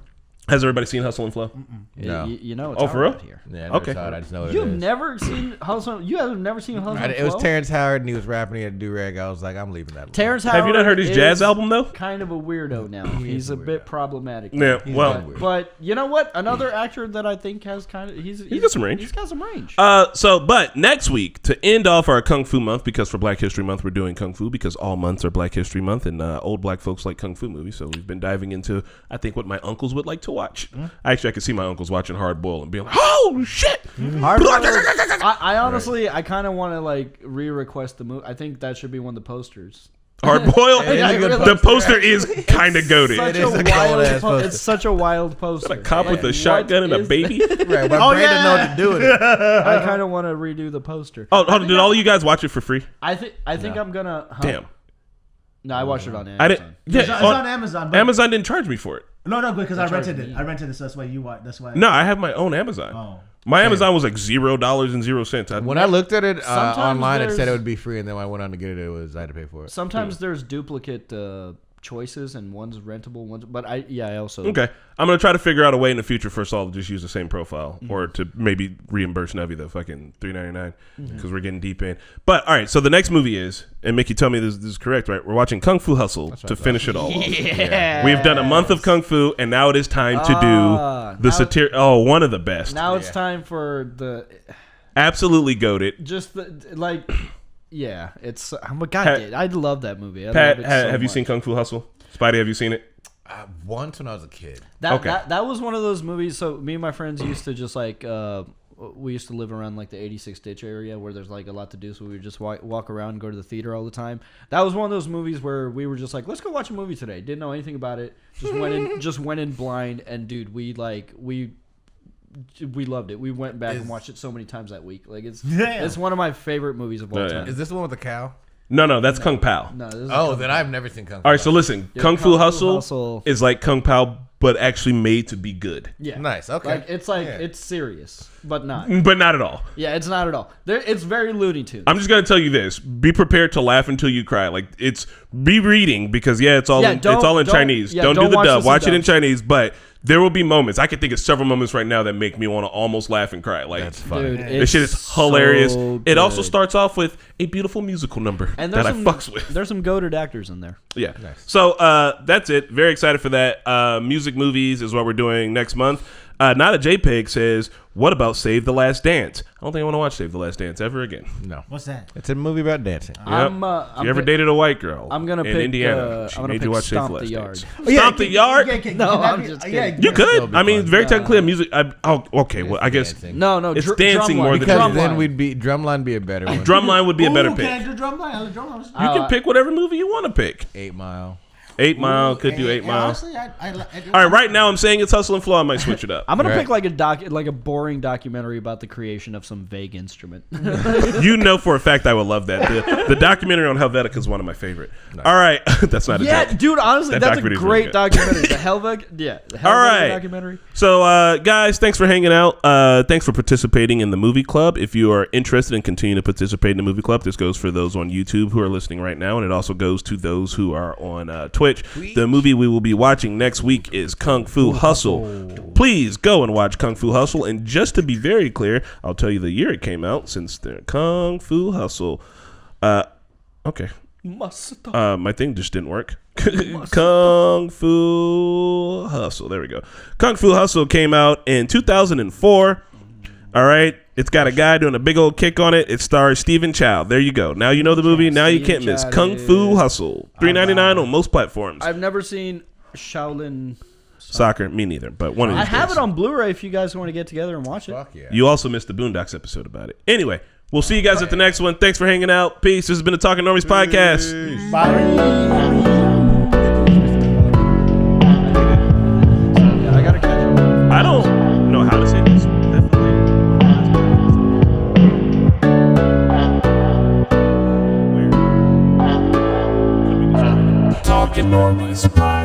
Has everybody seen Hustle and Flow? No. You know it's Oh, for hard real? out here. Yeah, I never Okay. saw it. I just know what You've it is. never seen Hustle? You have never seen Hustle and It was Flow? Terrence Howard, and he was rapping. He had a do-rag. I was like, I'm leaving that alone. Terrence Howard. Have you not heard his jazz is album, though? Kind of a weirdo now. He's a bit problematic. Yeah, well, But you know what? Another actor that I think has kind of he's got some range. He's got some range. but next week, to end off our Kung Fu month, because for Black History Month, we're doing Kung Fu, because all months are Black History Month, and old black folks like Kung Fu movies, so we've been diving into, I think, what my uncles would like to watch. Actually, I could see my uncles watching Hard Boil and being like, oh, shit! I honestly, I kind of want to like re-request the movie. I think that should be one of the posters. Hard Boil? It is a good The poster is kind of goaded. Such It is a a cold-ass wild poster. It's such a wild poster. A cop with a Like, shotgun what and a is baby? Right, my brain didn't know what to do with it. I kind of want to redo the poster. Oh, hold on, did all of you guys watch it for free? I think I'm gonna. Huh? Damn. No, I watched it on Amazon. I didn't. Yeah, It's on Amazon. But Amazon didn't charge me for it. No, because I charged rented me. it. I rented it, so that's why you watch. That's why. No, I have my own Amazon. Oh. My Amazon was like $0.00. When I looked at it Sometimes online, it said there's- it would be free, and then when I went on to get it, I had to pay for it. Sometimes there's duplicate choices and one's rentable, one's. But I also. Okay, I'm gonna try to figure out a way in the future for us all to just use the same profile, or to maybe reimburse Navi the fucking $3.99 because we're getting deep in. But all right, so the next movie is, and Mickey, tell me this is correct, right? We're watching Kung Fu Hustle to finish it all off. Yeah. We've done a month of Kung Fu, and now it is time to do the now- satire. Oh, one of the best. Now it's time for the Absolutely goated. just the like. Yeah, it's. I'm a god. I love that movie. I Pat, love it so have you much. seen Kung Fu Hustle? Spidey, have you seen it? Once when I was a kid. That was one of those movies. So me and my friends used to just like we used to live around like the 86 ditch area where there's like a lot to do, so we would just walk around and go to the theater all the time. That was one of those movies where we were just like, let's go watch a movie today. Didn't know anything about it. Just went in blind, and dude, we loved it. We went back and watched it so many times that week. Like it's one of my favorite movies of all Yeah. time. Is this the one with the cow? No, that's Kung Pao. No, this is Oh, then I've never seen Kung Fu. All right, so listen, Yeah, Kung Fu Kung Fu Hustle Hustle. is like Kung Pao, but actually made to be good. yeah, Nice, okay. Like it's like Yeah. it's serious, but not. But not at all. Yeah, it's not at all. It's very Looney Tunes. I'm just gonna tell you this: be prepared to laugh until you cry. Like be reading because it's all in Chinese. Don't do the watch dub. this in Watch it in dub. Chinese. But there will be moments. I can think of several moments right now that make me want to almost laugh and cry. Like That's funny. Dude, this shit is it's hilarious. so It also good. starts off with a beautiful musical number and that there's I some, fucks with. There's some goated actors in there. Yeah. Nice. So that's it. Very excited for that. Music movies is what we're doing next month. Not a JPEG says, what about Save the Last Dance? I don't think I want to watch Save the Last Dance ever again. No. What's that? It's a movie about dancing. Yep. If you ever dated a white girl I'm gonna in pick, Indiana, she I'm gonna made you pick watch Save the Stomp the Last Yard. Dance. Stomp the Yard? No, I'm just kidding. You could. That'll be I mean, fun. it's very technically a music. Okay. Well, I guess Dancing. No, It's dancing Drumline. more than Because Drumline. then we'd be Drumline be a better one. Drumline would be a better pick. Can I do Drumline? I like Drumline. You can pick whatever movie you want to pick. 8 Mile. 8 Mile, could do 8 Mile. Honestly, I All right, right now I'm saying it's Hustle and Flow. I might switch it up. I'm gonna Right. pick like a boring documentary about the creation of some vague instrument. You know for a fact I would love that. The documentary on Helvetica is one of my favorite. All right, that's not a yeah, joke. dude. Honestly, That that's a documentary's really great good. documentary. The Helvetica All right. documentary. So, guys, thanks for hanging out. Thanks for participating in the movie club. If you are interested in continuing to participate in the movie club, this goes for those on YouTube who are listening right now, and it also goes to those who are on Twitch. The movie we will be watching next week is Kung Fu Hustle. Please go and watch Kung Fu Hustle. And just to be very clear, I'll tell you the year it came out since the Kung Fu Hustle. Okay. My thing just didn't work. Kung Fu Hustle. There we go. Kung Fu Hustle came out in 2004. All right. It's got a guy doing a big old kick on it. It stars Stephen Chow. There you go. Now you know the movie. Now you can't miss. Chow, Kung Fu Hustle. $3.99 on most platforms. I've never seen Shaolin Soccer, me neither. But one of these I have days. it on Blu-ray if you guys want to get together and watch it. Fuck yeah. You also missed the Boondocks episode about it. Anyway, we'll see you guys at the next one. Thanks for hanging out. Peace. This has been the Talking Normies podcast. I gotta catch up. I don't know how to say this. Talking Normies Podcast.